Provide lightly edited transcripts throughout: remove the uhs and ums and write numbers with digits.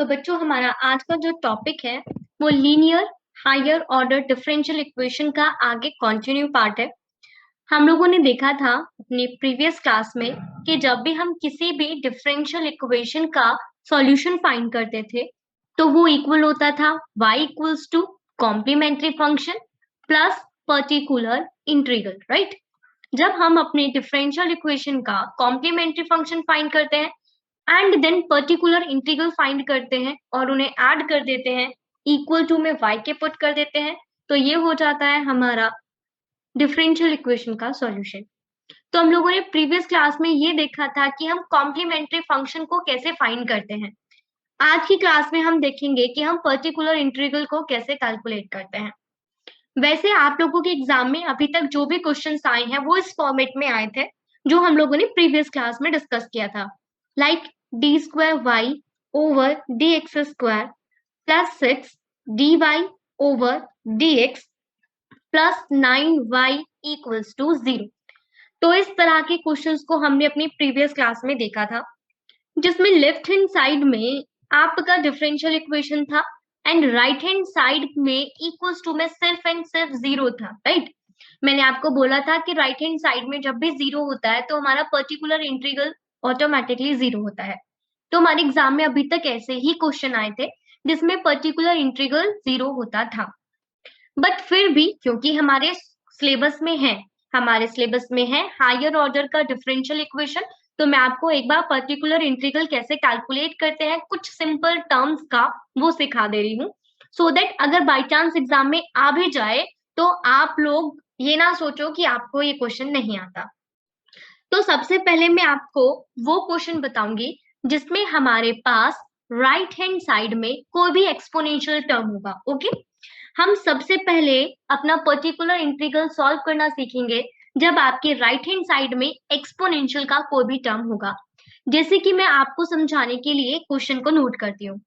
तो बच्चों हमारा आज का जो टॉपिक है वो linear higher order differential equation का आगे कंटिन्यू पार्ट है। हम लोगों ने देखा था अपनी प्रीवियस क्लास में कि जब भी हम किसी भी डिफरेंशियल इक्वेशन का सॉल्यूशन फाइंड करते थे तो वो इक्वल होता था y equals to complementary function plus particular integral, right. जब हम अपने डिफरेंशियल इक्वेशन का कॉम्प्लीमेंट्री फंक्शन फाइंड करते हैं and then particular integral find करते हैं और उन्हें ऐड कर देते हैं, इक्वल टू में y के पुट कर देते हैं, तो ये हो जाता है हमारा डिफरेंशियल इक्वेशन का सॉल्यूशन। तो हम लोगों ने प्रीवियस क्लास में ये देखा था कि हम कॉम्प्लीमेंट्री फंक्शन को कैसे फाइंड करते हैं। आज की क्लास में हम देखेंगे कि हम पर्टिकुलर इंटीग्रल को कैसे कैलकुलेट करते हैं। वैसे आप लोगों के एग्जाम में अभी तक जो भी क्वेश्चंस आए हैं वो इस फॉर्मेट में आए थे जो हम लोगों ने प्रीवियस क्लास में डिस्कस किया था, like D square Y over D x square plus 6 D Y over D x plus 9y equals to 0। तो इस तरह के क्वेश्चंस को हमने अपनी प्रीवियस क्लास में देखा था, जिसमें लेफ्ट हैंड साइड में आपका डिफरेंशियल इक्वेशन था एंड राइट हैंड साइड में इक्वल्स टू में सिर्फ एंड सिर्फ 0 था, राइट। मैंने आपको बोला था कि राइट हैंड साइड में जब भी 0 होता है तो हमारा पर्टिकुलर इंटीग्रल ऑटोमेटिकली 0 होता है। तो हमारे एग्जाम में अभी तक ऐसे ही क्वेश्चन आए थे जिसमें पर्टिकुलर इंटीग्रल 0 होता था, बट फिर भी क्योंकि हमारे सिलेबस में है हायर ऑर्डर का डिफरेंशियल इक्वेशन, तो मैं आपको एक बार पर्टिकुलर इंटीग्रल कैसे कैलकुलेट करते हैं कुछ सिंपल टर्म्स का वो सिखा दे रही हूँ, सो दैट अगर बाय चांस एग्जाम में आ भी जाए तो आप लोग ये ना सोचो कि आपको ये क्वेश्चन नहीं आता। तो सबसे पहले मैं आपको वो क्वेश्चन बताऊंगी जिसमें हमारे पास राइट हैंड साइड में कोई भी एक्सपोनेंशियल टर्म होगा, ओके। हम सबसे पहले अपना पर्टिकुलर इंटीग्रल सॉल्व करना सीखेंगे जब आपके राइट हैंड साइड में एक्सपोनेंशियल का कोई भी टर्म होगा। जैसे कि मैं आपको समझाने के लिए क्वेश्चन को नोट करती हूँ।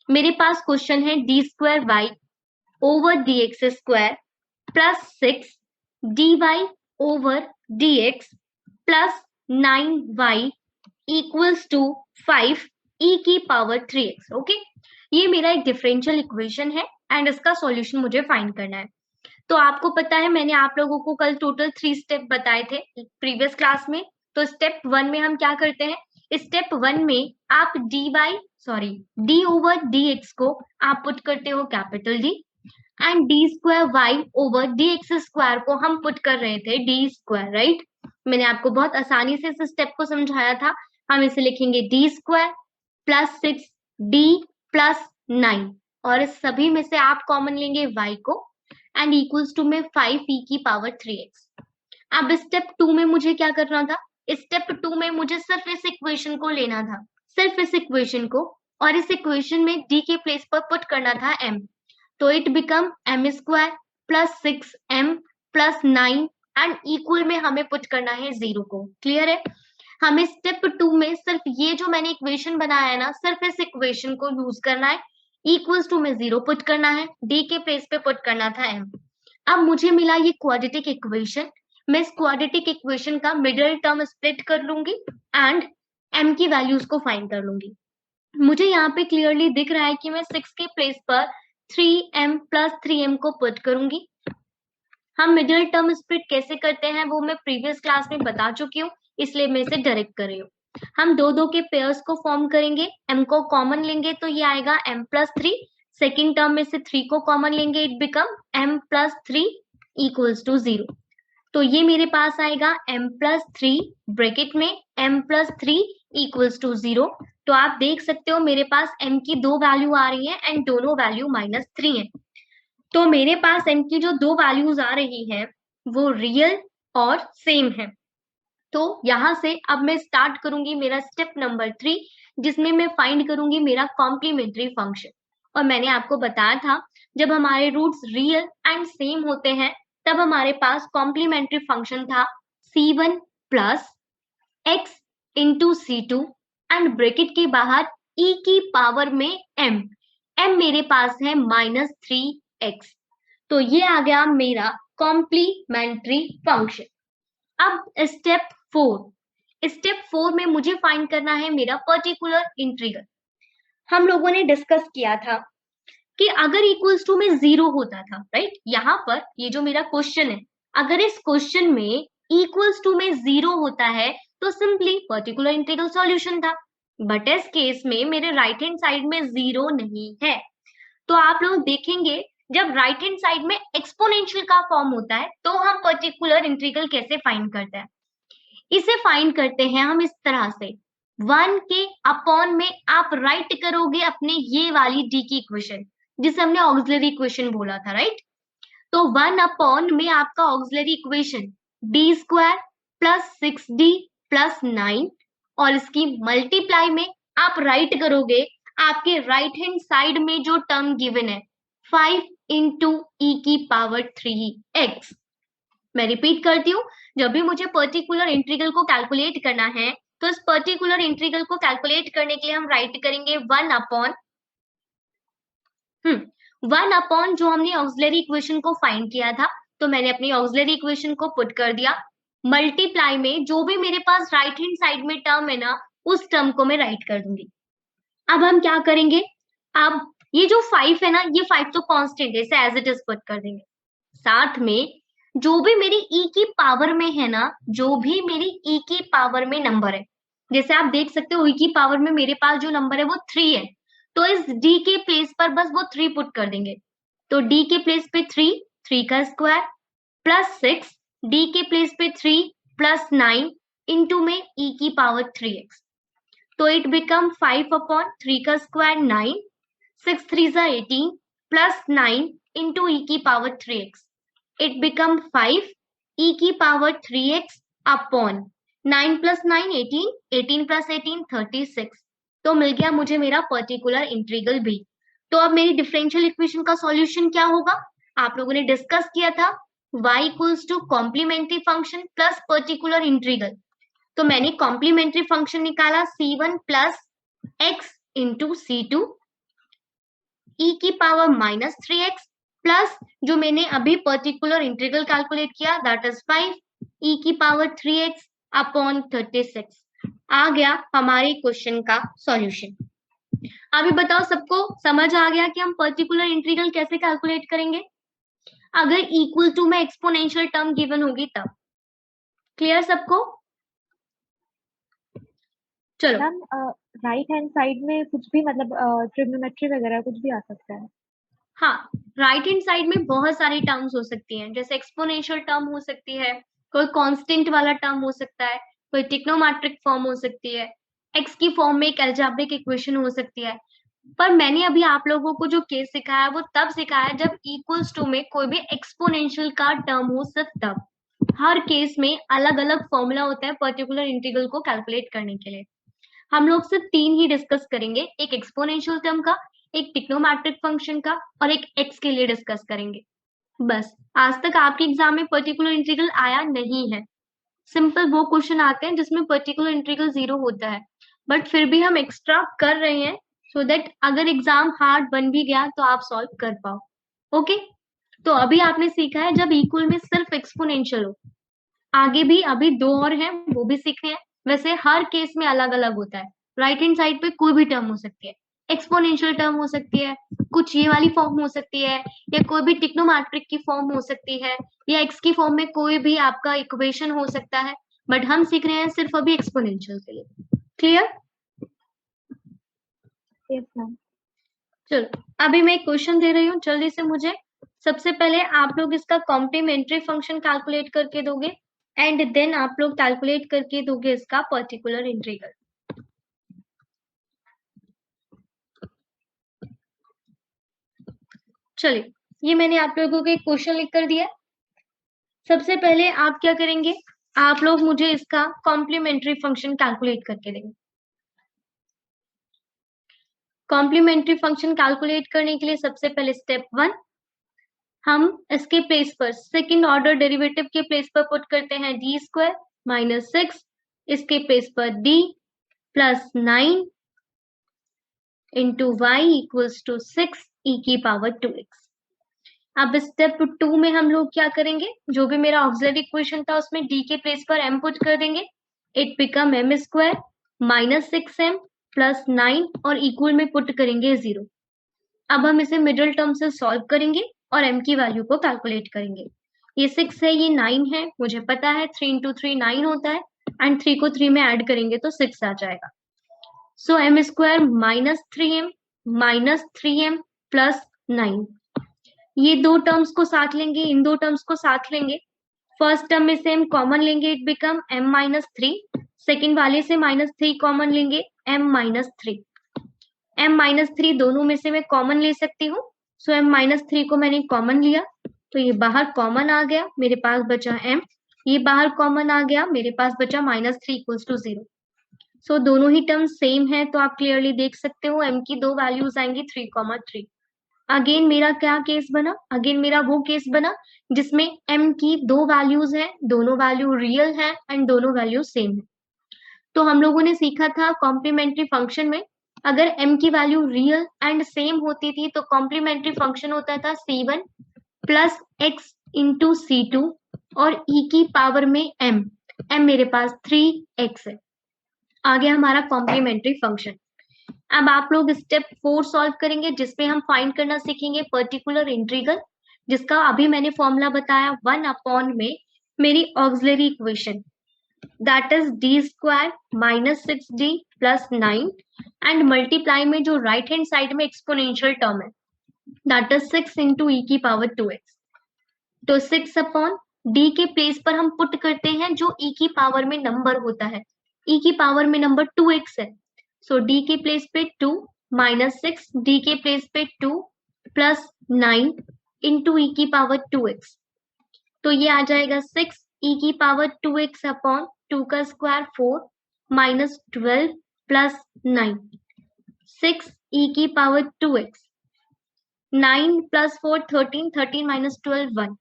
मेरे पास क्वेश्चन है D square Y over D x square plus 6 D Y over D x plus 9y equals to 5 e की पावर 3x, ओके। ये मेरा एक डिफरेंशियल इक्वेशन है एंड इसका सॉल्यूशन मुझे फाइंड करना है। तो आपको पता है मैंने आप लोगों को कल टोटल 3 स्टेप बताए थे प्रीवियस क्लास में। तो स्टेप 1 में हम क्या करते हैं, स्टेप 1 में आप डी ओवर डी एक्स को आप पुट करते हो capital D and D square Y over D x square को हम पुट कर रहे थे डी स्क्वायर, राइट। मैंने आपको बहुत आसानी से इस स्टेप को समझाया था। हम इसे लिखेंगे D square plus 6 D plus 9 और इस सभी में से आप कॉमन लेंगे y को एंड इक्वल्स टू में 5e की पावर 3x। अब स्टेप 2 में मुझे क्या करना था, स्टेप 2 में मुझे सिर्फ इस इक्वेशन को लेना था, सिर्फ इस इक्वेशन को, और इस इक्वेशन में d के प्लेस पर पुट करना था m। तो it become m square plus 6m plus 9 and equal में हमें पुट करना है 0 को। क्लियर है। हमें स्टेप 2 में सिर्फ ये जो मैंने इक्वेशन बनाया है ना, सिर्फ इस इक्वेशन को यूज करना है, इक्वल्स टू में 0 पुट करना है, d के प्लेस पे पुट करना था m। अब मुझे मिला ये क्वाड्रेटिक इक्वेशन, मैं इस क्वाड्रेटिक इक्वेशन का मिडिल टर्म स्प्लिट कर लूंगी एंड m की वैल्यूज को फाइंड कर लूंगी। मुझे यहाँ पे क्लियरली दिख रहा है कि मैं 6 के प्लेस पर 3m प्लस 3m को पुट करूंगी। हम मिडिल टर्म स्प्लिट कैसे करते हैं वो मैं प्रीवियस क्लास में बता चुकी हूँ, इसलिए मैं इसे डायरेक्ट कर रही हूँ। हम दो के पेयर्स को फॉर्म करेंगे, m को कॉमन लेंगे तो ये आएगा m प्लस 3, सेकेंड टर्म में से 3 को कॉमन लेंगे, it become m plus 3 equals to 0। तो ये मेरे पास आएगा m प्लस 3 ब्रैकेट में m प्लस 3 इक्वल्स टू 0। तो आप देख सकते हो मेरे पास m की दो वैल्यू आ रही है एंड दोनों वैल्यू -3 है। तो मेरे पास m की जो दो वैल्यूज आ रही हैं वो रियल और सेम है। तो यहाँ से अब मैं स्टार्ट करूंगी मेरा स्टेप नंबर 3, जिसमें मैं फाइंड करूंगी मेरा कॉम्प्लीमेंट्री फंक्शन। और मैंने आपको बताया था जब हमारे रूट्स रियल एंड सेम होते हैं तब हमारे पास कॉम्प्लीमेंट्री फंक्शन था c1 plus x into c2 and bracket के बाहर e की पावर में m मेरे पास है -3x। तो ये आ गया मेरा कॉम्प्लीमेंट्री फंक्शन। अब स्टेप 4 में मुझे फाइंड करना है मेरा पर्टिकुलर इंटीग्रल। हम लोगों ने डिस्कस किया था कि अगर इक्वल्स टू में 0 होता था, राइट? यहाँ पर ये जो मेरा क्वेश्चन है, अगर इस क्वेश्चन में इक्वल्स टू में 0 होता है तो सिंपली पर्टिकुलर इंटीग्रल सॉल्यूशन था। बट इस केस में मेरे राइट हैंड साइड में 0 नहीं है। तो आप लोग देखेंगे जब राइट हैंड साइड में एक्सपोनेंशियल का फॉर्म होता है तो हम पर्टिकुलर इंटीग्रल कैसे फाइंड करते हैं? इसे फाइंड करते हैं हम इस तरह से, 1 के अपॉन में आप राइट करोगे अपने ये वाली डी की इक्वेशन, जिसे हमने ऑक्सिलरी इक्वेशन बोला था, राइट? तो 1 अपॉन में आपका auxiliary equation D square plus 6d plus 9, और इसकी मल्टीप्लाई में आप राइट करोगे आपके राइट हैंड साइड में जो टर्म गिवन है 5 इंटू ई की पावर 3x। मैं रिपीट करती हूँ, जब भी मुझे पर्टिकुलर इंटीग्रल को कैलकुलेट करना है तो इस पर्टिकुलर इंटीग्रल को कैलकुलेट करने के लिए हम राइट करेंगे 1 अपॉन जो हमने ऑक्सिलरी इक्वेशन को फाइंड किया था, तो मैंने अपनी ऑक्सिलरी इक्वेशन को पुट कर दिया, मल्टीप्लाई में जो भी मेरे पास राइट हैंड साइड में टर्म है ना, उस टर्म को मैं राइट कर दूंगी। अब हम क्या करेंगे, अब ये जो 5 है ना, ये 5 तो कांस्टेंट है, इसे एज इट इज पुट कर देंगे। साथ में जो भी मेरी e की पावर में है ना, जो भी मेरी e की पावर में नंबर है, जैसे आप देख सकते हो e की पावर में मेरे पास जो नंबर है वो 3 है, तो इस d के प्लेस पर बस वो 3 पुट कर देंगे। तो d के प्लेस पे 3 का स्क्वायर प्लस 6, d के प्लेस पे 3 प्लस 9 इंटू में e की पावर 3x। तो इट बिकम 5 अपॉन 3 का स्क्वायर 9, 6 3 18 प्लस 9 इंटू e की power 3x। It become 5 e की power 3x upon 9 plus 9 18, 18 plus 18 36। तो मिल गया मुझे मेरा पर्टिकुलर इंटीग्रल भी। तो अब मेरी डिफरेंशियल इक्वेशन का सॉल्यूशन क्या होगा? आप लोगों ने डिस्कस किया था y equals to complementary function plus particular integral. तो मैंने कॉम्प्लीमेंट्री फंक्शन निकाला c1 plus x into c2 e की पावर माइनस 3x प्लस जो मैंने अभी पर्टिकुलर इंटीग्रल कैलकुलेट किया दैट इज 5 e की पावर 3x अपॉन 36। आ गया हमारे क्वेश्चन का सॉल्यूशन। अभी बताओ सबको समझ आ गया कि हम पर्टिकुलर इंटीग्रल कैसे कैलकुलेट करेंगे अगर इक्वल टू में एक्सपोनेंशियल टर्म गिवन होगी तब? क्लियर सबको? चलो, मैम राइट हैंड साइड में कुछ भी मतलब ट्रिग्नोमेट्री वगैरह कुछ भी आ सकता है? हाँ, राइट हैंड साइड में बहुत सारी टर्म्स हो सकती हैं, जैसे एक्सपोनेंशियल टर्म हो सकती है, कोई कांस्टेंट वाला टर्म हो सकता है, कोई ट्रिग्नोमेट्रिक फॉर्म हो सकती है, एक्स की फॉर्म में एक अलजेब्रिक इक्वेशन हो सकती है। पर मैंने अभी आप लोगों को जो केस सिखाया वो तब सिखाया जब इक्वल्स टू में कोई भी एक्सपोनेंशियल का टर्म हो, सिर्फ तब। हर केस में अलग अलग फॉर्मूला होता है पर्टिकुलर इंटीग्रल को कैलकुलेट करने के लिए। हम लोग सिर्फ 3 ही डिस्कस करेंगे, एक एक्सपोनेंशियल टर्म का, एक ट्रिग्नोमेट्रिक फंक्शन का और एक एक्स के लिए डिस्कस करेंगे। बस, आज तक आपके एग्जाम में पर्टिकुलर इंटीग्रल आया नहीं है। सिंपल वो क्वेश्चन आते हैं जिसमें पर्टिकुलर इंटीग्रल 0 होता है, बट फिर भी हम एक्स्ट्रा कर रहे हैं सो दैट अगर एग्जाम हार्ड बन भी गया तो आप सॉल्व कर पाओ। ओके, तो अभी आपने सीखा है जब इक्वल में सिर्फ एक्सपोनेंशियल हो। आगे भी अभी 2 और हैं, वो भी सीखने हैं। वैसे हर केस में अलग अलग होता है। राइट हैंड साइड पे कोई भी टर्म हो सकती है, एक्सपोनेंशियल टर्म हो सकती है, कुछ ये वाली फॉर्म हो सकती है, या कोई भी ट्रिग्नोमेट्रिक की फॉर्म हो सकती है, या एक्स की फॉर्म में कोई भी आपका इक्वेशन हो सकता है, बट हम सीख रहे हैं सिर्फ अभी एक्सपोनेंशियल के लिए। क्लियर? Yes ma'am. चलो, अभी मैं एक क्वेश्चन दे रही हूँ, जल्दी से मुझे सबसे पहले आप लोग इसका कॉम्प्लीमेंट्री फंक्शन कैलकुलेट करके दोगे एंड देन आप लोग कैलकुलेट करके दोगे इसका पर्टिकुलर इंटीग्रल। चलिए, ये मैंने आप लोगों को एक क्वेश्चन लिख कर दिया। सबसे पहले आप क्या करेंगे, आप लोग मुझे इसका कॉम्प्लीमेंट्री फंक्शन कैलकुलेट करके देंगे। कॉम्प्लीमेंट्री फंक्शन कैलकुलेट करने के लिए सबसे पहले स्टेप 1, हम इसके प्लेस पर सेकंड ऑर्डर डेरिवेटिव के प्लेस पर पुट करते हैं डी स्क्वायर माइनस 6, इसके प्लेस पर D plus 9 into Y equals to 6 e की पावर 2x। अब स्टेप 2 में हम लोग क्या करेंगे, जो भी मेरा ऑक्सिलरी इक्वेशन था उसमें d के प्लेस पर m पुट कर देंगे। It become m square minus 6m plus 9 और इक्वल में पुट करेंगे 0। अब हम इसे मिडिल टर्म से सॉल्व करेंगे और m की वैल्यू को कैलकुलेट करेंगे। ये 6 है, ये 9 है, मुझे पता है 3 इंटू 3 9 होता है एंड 3 को 3 में ऐड करेंगे तो 6 आ जाएगा। सो m square minus 3m plus 9। ये दो टर्म्स को साथ लेंगे, इन दो टर्म्स को साथ लेंगे। फर्स्ट टर्म में से m कॉमन लेंगे, it become m minus 3। Second वाले से -3 कॉमन लेंगे, m माइनस 3। m माइनस 3 दोनों में से मैं कॉमन ले सकती हूँ। सो m माइनस 3 को मैंने कॉमन लिया तो ये बाहर कॉमन आ गया, मेरे पास बचा m। ये बाहर कॉमन आ गया, मेरे पास बचा -3 इक्वल्स टू 0। सो दोनों ही टर्म सेम है तो आप क्लियरली देख सकते हो m की दो वैल्यूज आएंगी 3,3। अगेन मेरा क्या केस बना, अगेन मेरा वो केस बना जिसमें m की दो वैल्यूज हैं, दोनों वैल्यू रियल है एंड दोनों वैल्यू सेम है। तो हम लोगों ने सीखा था कॉम्प्लीमेंट्री फंक्शन में अगर m की वैल्यू रियल एंड सेम होती थी तो कॉम्प्लीमेंट्री फंक्शन होता था c1 plus x into c2 और e की पावर में m मेरे पास 3x है। आ गया हमारा कॉम्प्लीमेंट्री फंक्शन। अब आप लोग स्टेप 4 सॉल्व करेंगे जिसमें हम फाइंड करना सीखेंगे पर्टिकुलर इंटीग्रल, जिसका अभी मैंने फॉर्मूला बताया 1 अपॉन में मेरी auxiliary equation that is d square minus 6d plus 9 and multiply में जो राइट हैंड साइड में एक्सपोनेंशियल टर्म है दैट इज 6 इंटू ई की पावर 2x। तो 6 अपॉन d के प्लेस पर हम पुट करते हैं जो e की पावर में नंबर होता है, e की पावर में नंबर 2x है। सो d के प्लेस पे 2 माइनस 6, d के प्लेस पे 2 प्लस 9 इंटू ई की पावर 2x। तो ये आ जाएगा 6 e की पावर 2x अपॉन 2 का स्क्वायर 4 माइनस 12 प्लस 9। 6 e की पावर 2x, 9 प्लस 4 13, 13 माइनस 12 1।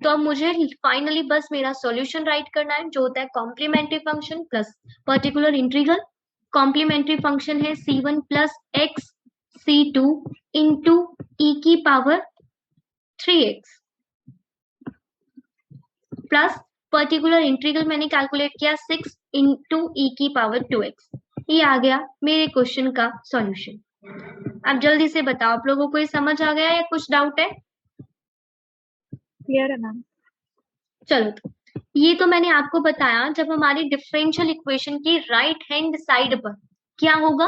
तो अब मुझे फाइनली बस मेरा सॉल्यूशन राइट करना है जो होता है complementary function plus particular integral. Complementary function है c1 plus x c2 into e की power 3x plus particular integral मैंने कैलकुलेट किया 6 इंटू ई की पावर 2x। ये आ गया मेरे क्वेश्चन का सॉल्यूशन। अब जल्दी से बताओ आप लोगों को ये समझ आ गया या कुछ डाउट है? क्लियर है मैम। चलो तो ये तो मैंने आपको बताया जब हमारी डिफरेंशियल इक्वेशन की राइट हैंड साइड पर क्या होगा,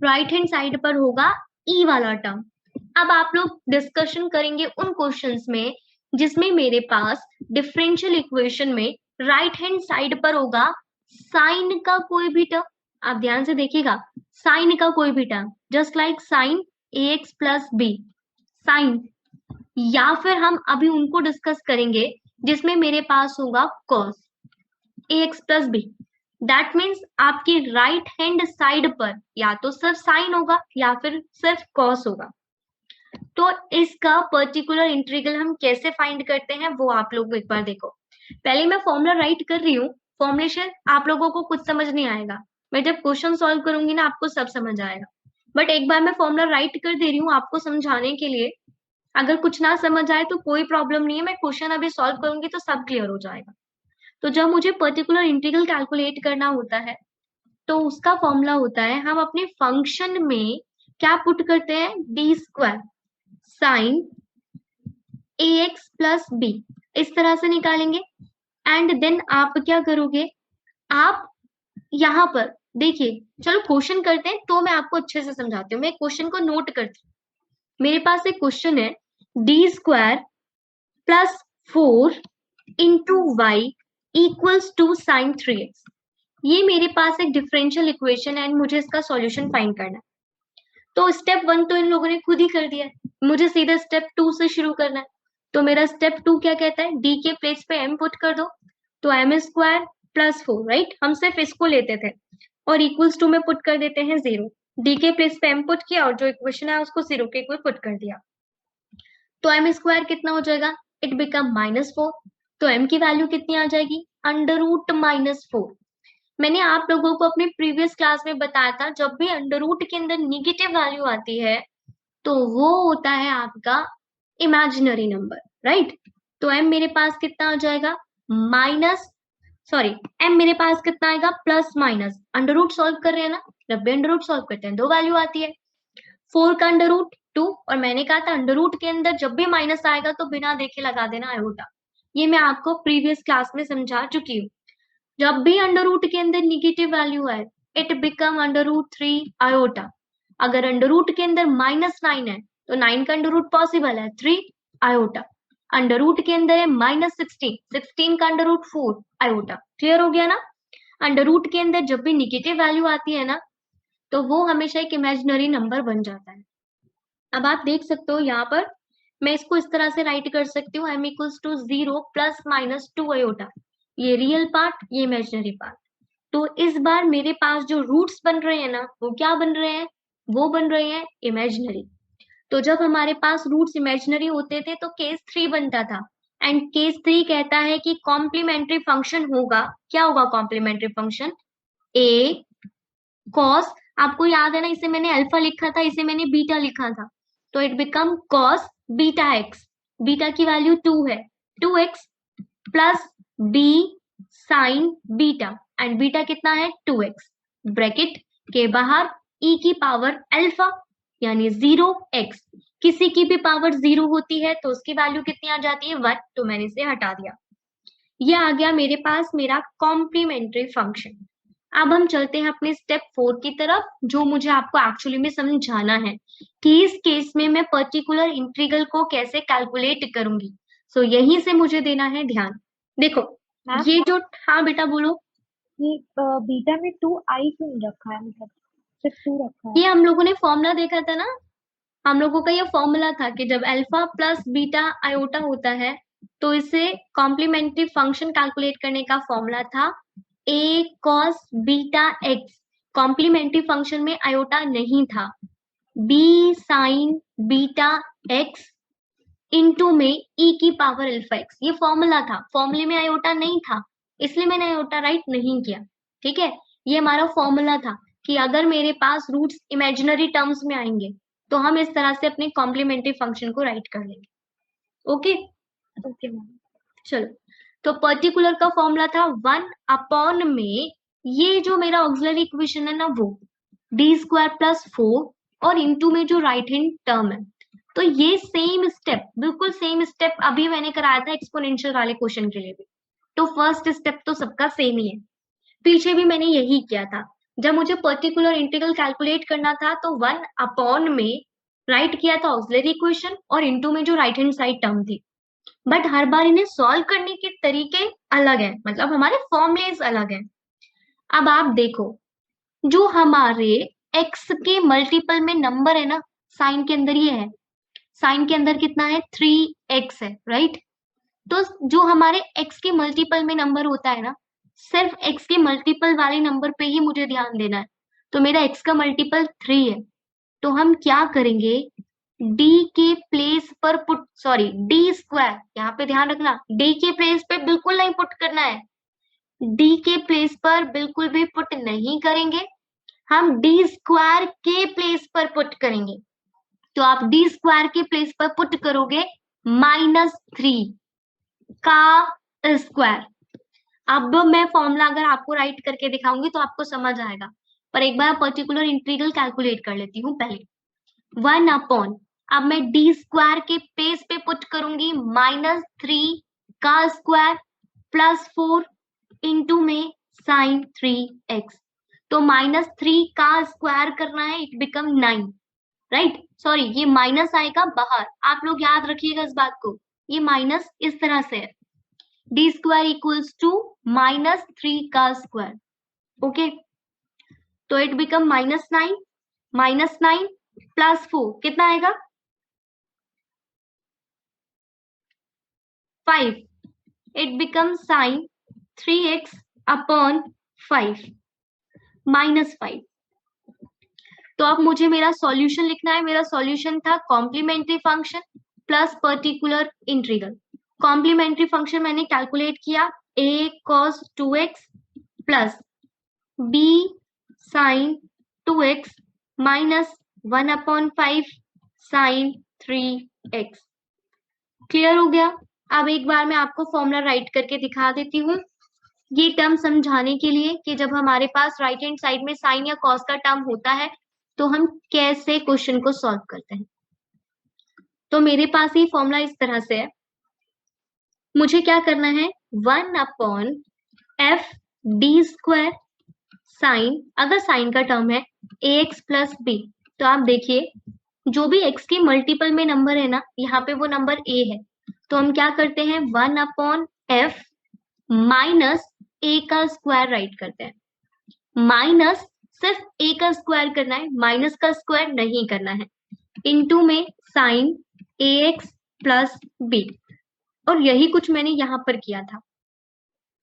राइट हैंड साइड पर होगा ई वाला टर्म। अब आप लोग डिस्कशन करेंगे उन क्वेश्चंस में जिसमें मेरे पास डिफरेंशियल इक्वेशन में राइट हैंड साइड पर होगा साइन का कोई भी टर्म। आप ध्यान से देखिएगा, साइन का कोई भी term just like sine ax plus B sine, या फिर हम अभी उनको डिस्कस करेंगे जिसमें मेरे पास होगा cos ax plus B. That means आपकी राइट हैंड साइड पर या तो सिर्फ साइन होगा या फिर सिर्फ cos होगा। तो इसका पर्टिकुलर इंटीग्रल हम कैसे फाइंड करते हैं वो आप लोग एक बार देखो। पहले मैं फॉर्मूला राइट कर रही हूँ, फॉर्मुलेशन आप लोगों को कुछ समझ नहीं आएगा, मैं जब क्वेश्चन सॉल्व करूंगी ना आपको सब समझ आएगा। बट एक बार मैं फॉर्मूला राइट कर दे रही हूँ आपको समझाने के लिए। अगर कुछ ना समझ आए तो कोई प्रॉब्लम नहीं है, मैं क्वेश्चन अभी सॉल्व करूंगी तो सब क्लियर हो जाएगा। तो जब मुझे पर्टिकुलर इंटीग्रल कैलकुलेट करना होता है तो उसका फॉर्मूला होता है हम अपने फंक्शन में क्या पुट करते हैं, D square sine ax plus B इस तरह से निकालेंगे। एंड देन आप क्या करोगे, आप यहाँ पर देखिए, चलो क्वेश्चन करते हैं तो मैं आपको अच्छे से समझाती हूँ। मैं क्वेश्चन को नोट करती हूँ। मेरे पास एक क्वेश्चन है D square plus 4 into Y equals to sine 3x। ये मेरे पास एक डिफरेंशियल इक्वेशन है एंड मुझे इसका सॉल्यूशन फाइंड करना है। तो स्टेप 1 तो इन लोगों ने खुद ही कर दिया है, मुझे सीधे स्टेप 2 से शुरू करना है। तो मेरा स्टेप 2 क्या कहता है, डी के प्लेस पे m पुट कर दो तो m स्क्वायर प्लस 4, राइट, हम सिर्फ इसको लेते थे और इक्वल्स टू में पुट कर देते हैं 0। डी के प्लेस पे m पुट किया और जो इक्वेशन है उसको 0 के इक्वल पुट कर दिया। तो m स्क्वायर कितना हो जाएगा, इट बिकम -4। तो m की वैल्यू कितनी आ जाएगी, अंडर रूट -4। मैंने आप लोगों को अपने प्रीवियस क्लास में बताया था जब भी अंडर रूट के अंदर निगेटिव वैल्यू आती है तो वो होता है आपका इमेजिनरी नंबर, राइट। तो m मेरे पास कितना आ जाएगा, सॉरी m मेरे पास कितना आएगा plus minus, under root solve कर रहे हैं ना, जब भी अंडर रूट सॉल्व करते हैं 2 वैल्यू आती है, 4 का अंडर रूट 2, और मैंने कहा था अंडर रूट के अंदर जब भी माइनस आएगा तो बिना देखे लगा देना आयोटा। ये मैं आपको प्रीवियस क्लास में समझा चुकी हूँ। जब भी अंडर रूट के अंदर निगेटिव वैल्यू है it become under root 3 iota. अगर अंडर रूट के अंदर -9 है तो 9 का अंडर रूट पॉसिबल है 3 आयोटा। अंडर रूट के अंदर है -16, 16 का अंडर रूट 4 आयोटा। क्लियर हो गया ना? अंडर रूट के अंदर जब भी निगेटिव वैल्यू आती है ना तो वो हमेशा एक इमेजिनरी नंबर बन जाता है। अब आप देख सकते हो यहाँ पर मैं इसको इस तरह से राइट कर सकती हूँ m equals to 0 plus minus 2 iota. ये रियल पार्ट, ये इमेजिनरी पार्ट। तो इस बार मेरे पास जो रूट्स बन रहे हैं ना वो क्या बन रहे हैं? वो बन रहे हैं इमेजिनरी। तो जब हमारे पास रूट्स इमेजिनरी होते थे तो केस 3 बनता था, एंड केस 3 कहता है कि कॉम्प्लीमेंट्री फंक्शन होगा। क्या होगा कॉम्प्लीमेंट्री फंक्शन? ए कॉस, आपको याद है ना इसे मैंने अल्फा लिखा था, इसे मैंने बीटा लिखा था, तो it become cos beta X. Beta की वैल्यू 2 है, 2x plus B sine beta, and beta कितना है 2x, ब्रैकेट के बाहर e की पावर अल्फा यानी 0x। किसी की भी पावर 0 होती है तो उसकी वैल्यू कितनी आ जाती है 1, तो मैंने इसे हटा दिया। ये आ गया मेरे पास मेरा कॉम्प्लीमेंट्री फंक्शन। अब हम चलते हैं अपने स्टेप 4 की तरफ, जो मुझे आपको एक्चुअली में समझाना है कि इस केस में मैं पर्टिकुलर इंटीग्रल को कैसे कैलकुलेट करूंगी। सो यहीं से मुझे देना है ध्यान। देखो मैम ये जो, हाँ बेटा बोलो। ये बीटा में 2i क्यों नहीं रखा है, मतलब सिर्फ 2 रखा है? ये हम लोगों ने फॉर्मूला देखा था ना, हम लोगों का ये फॉर्मूला था कि जब अल्फा प्लस बीटा आयोटा होता है तो इसे कॉम्प्लीमेंट्री फंक्शन कैलकुलेट करने का फॉर्मूला था A cos beta x. Complementary function में आयोटा नहीं था, B sine beta x into में ई की पावर अल्फा एक्स, ये फॉर्मूला था। फॉर्मूले में आयोटा नहीं था इसलिए मैंने आयोटा राइट नहीं किया। ठीक है, ये हमारा फॉर्मूला था कि अगर मेरे पास रूट्स इमेजिनरी टर्म्स में आएंगे तो हम इस तरह से अपने कॉम्प्लीमेंट्री फंक्शन को राइट कर लेंगे। Okay okay ma'am. चलो, तो पर्टिकुलर का फॉर्मूला था 1 अपॉन में ये जो मेरा ऑक्सिलरी इक्वेशन है ना वो डी स्क्वायर प्लस 4, और इनटू में जो राइट हैंड टर्म है। तो ये सेम स्टेप, बिल्कुल सेम स्टेप अभी मैंने कराया था एक्सपोनेंशियल वाले क्वेश्चन के लिए भी। तो फर्स्ट स्टेप तो सबका सेम ही है, पीछे भी मैंने यही किया था। जब मुझे पर्टिकुलर इंटीग्रल कैलकुलेट करना था तो 1 अपॉन में राइट किया था ऑक्सिलरी इक्वेशन और इनटू में जो राइट हैंड साइड टर्म थी। बट हर बार इन्हें सॉल्व करने के तरीके अलग हैं, मतलब हमारे फॉर्मुलेज अलग हैं। अब आप देखो, जो हमारे x के मल्टीपल में नंबर है ना, साइन के अंदर ये है, साइन के अंदर कितना है 3x है, राइट? तो जो हमारे x के मल्टीपल में नंबर होता है ना, सिर्फ x के मल्टीपल वाले नंबर पे ही मुझे ध्यान देना है। तो मेरा x का मल्टीपल 3 है, तो हम क्या करेंगे, d के प्लेस पर पुट, सॉरी d स्क्वायर, यहाँ पे ध्यान रखना d के प्लेस पे बिल्कुल नहीं पुट करना है, d के प्लेस पर बिल्कुल भी पुट नहीं करेंगे, हम d स्क्वायर के प्लेस पर पुट करेंगे। तो आप d स्क्वायर के प्लेस पर पुट करोगे -3 का स्क्वायर। अब मैं फॉर्मूला अगर आपको राइट करके दिखाऊंगी तो आपको समझ आएगा, पर एक बार पर्टिकुलर इंटीग्रल कैलकुलेट कर लेती हूँ पहले। 1 अपॉन, अब मैं डी स्क्वायर के पेस पे पुट करूंगी -3 का स्क्वायर प्लस 4 इंटू में साइन 3x। तो -3 का स्क्वायर करना है, इट बिकम 9, राइट? सॉरी ये माइनस आएगा बाहर, आप लोग याद रखिएगा इस बात को, ये माइनस इस तरह से है, डी स्क्वायर इक्वल्स टू -3 का स्क्वायर। ओके, तो इट बिकम -9 प्लस 4 कितना आएगा 5, it become sign 3x upon 5 -5। तो अब मुझे मेरा सॉल्यूशन लिखना है। मेरा सॉल्यूशन था complementary function plus particular integral. Complementary function मैंने कैलकुलेट किया a cos 2x plus b sin 2x minus 1 upon 5 sin 3x। Clear हो गया? अब एक बार मैं आपको फॉर्मूला राइट करके दिखा देती हूँ। ये टर्म समझाने के लिए कि जब हमारे पास राइट हैंड साइड में साइन या कॉस का टर्म होता है तो हम कैसे क्वेश्चन को सॉल्व करते हैं। तो मेरे पास ये फॉर्मूला इस तरह से है। मुझे क्या करना है, 1/f(d²) साइन, अगर साइन का टर्म है ax प्लस b, तो आप देखिए जो भी x के मल्टीपल में नंबर है ना, यहाँ पे वो नंबर a है, तो हम क्या करते हैं 1/f माइनस a का स्क्वायर राइट करते हैं। माइनस सिर्फ a का स्क्वायर करना है, माइनस का स्क्वायर नहीं करना है। इनटू में साइन ax प्लस b, और यही कुछ मैंने यहाँ पर किया था।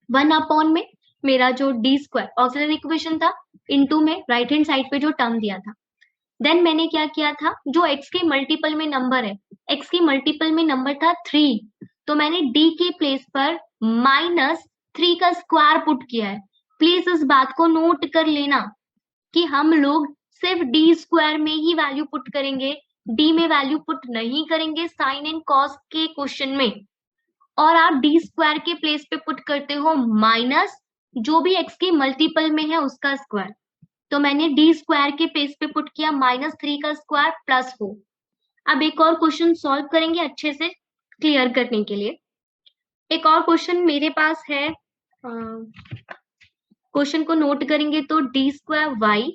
1 में मेरा जो d² ऑक्सिलरी इक्वेशन था, इनटू में राइट हैंड साइड पे जो टर्म दिया था। देन मैंने क्या किया था, जो x के मल्टीपल में नंबर है, x के मल्टीपल में नंबर था 3, तो मैंने d के प्लेस पर -3 का स्क्वायर पुट किया है। प्लीज इस बात को नोट कर लेना कि हम लोग सिर्फ d² में ही वैल्यू पुट करेंगे, d में वैल्यू पुट नहीं करेंगे साइन एंड कॉस के क्वेश्चन में। और आप d² के प्लेस पे पुट करते हो माइनस जो भी x के मल्टीपल में है उसका स्क्वायर, तो मैंने d² के प्लेस पे पुट किया -3 का स्क्वायर प्लस 4। अब एक और क्वेश्चन सॉल्व करेंगे अच्छे से क्लियर करने के लिए। एक और क्वेश्चन मेरे पास है, क्वेश्चन को नोट करेंगे तो d²y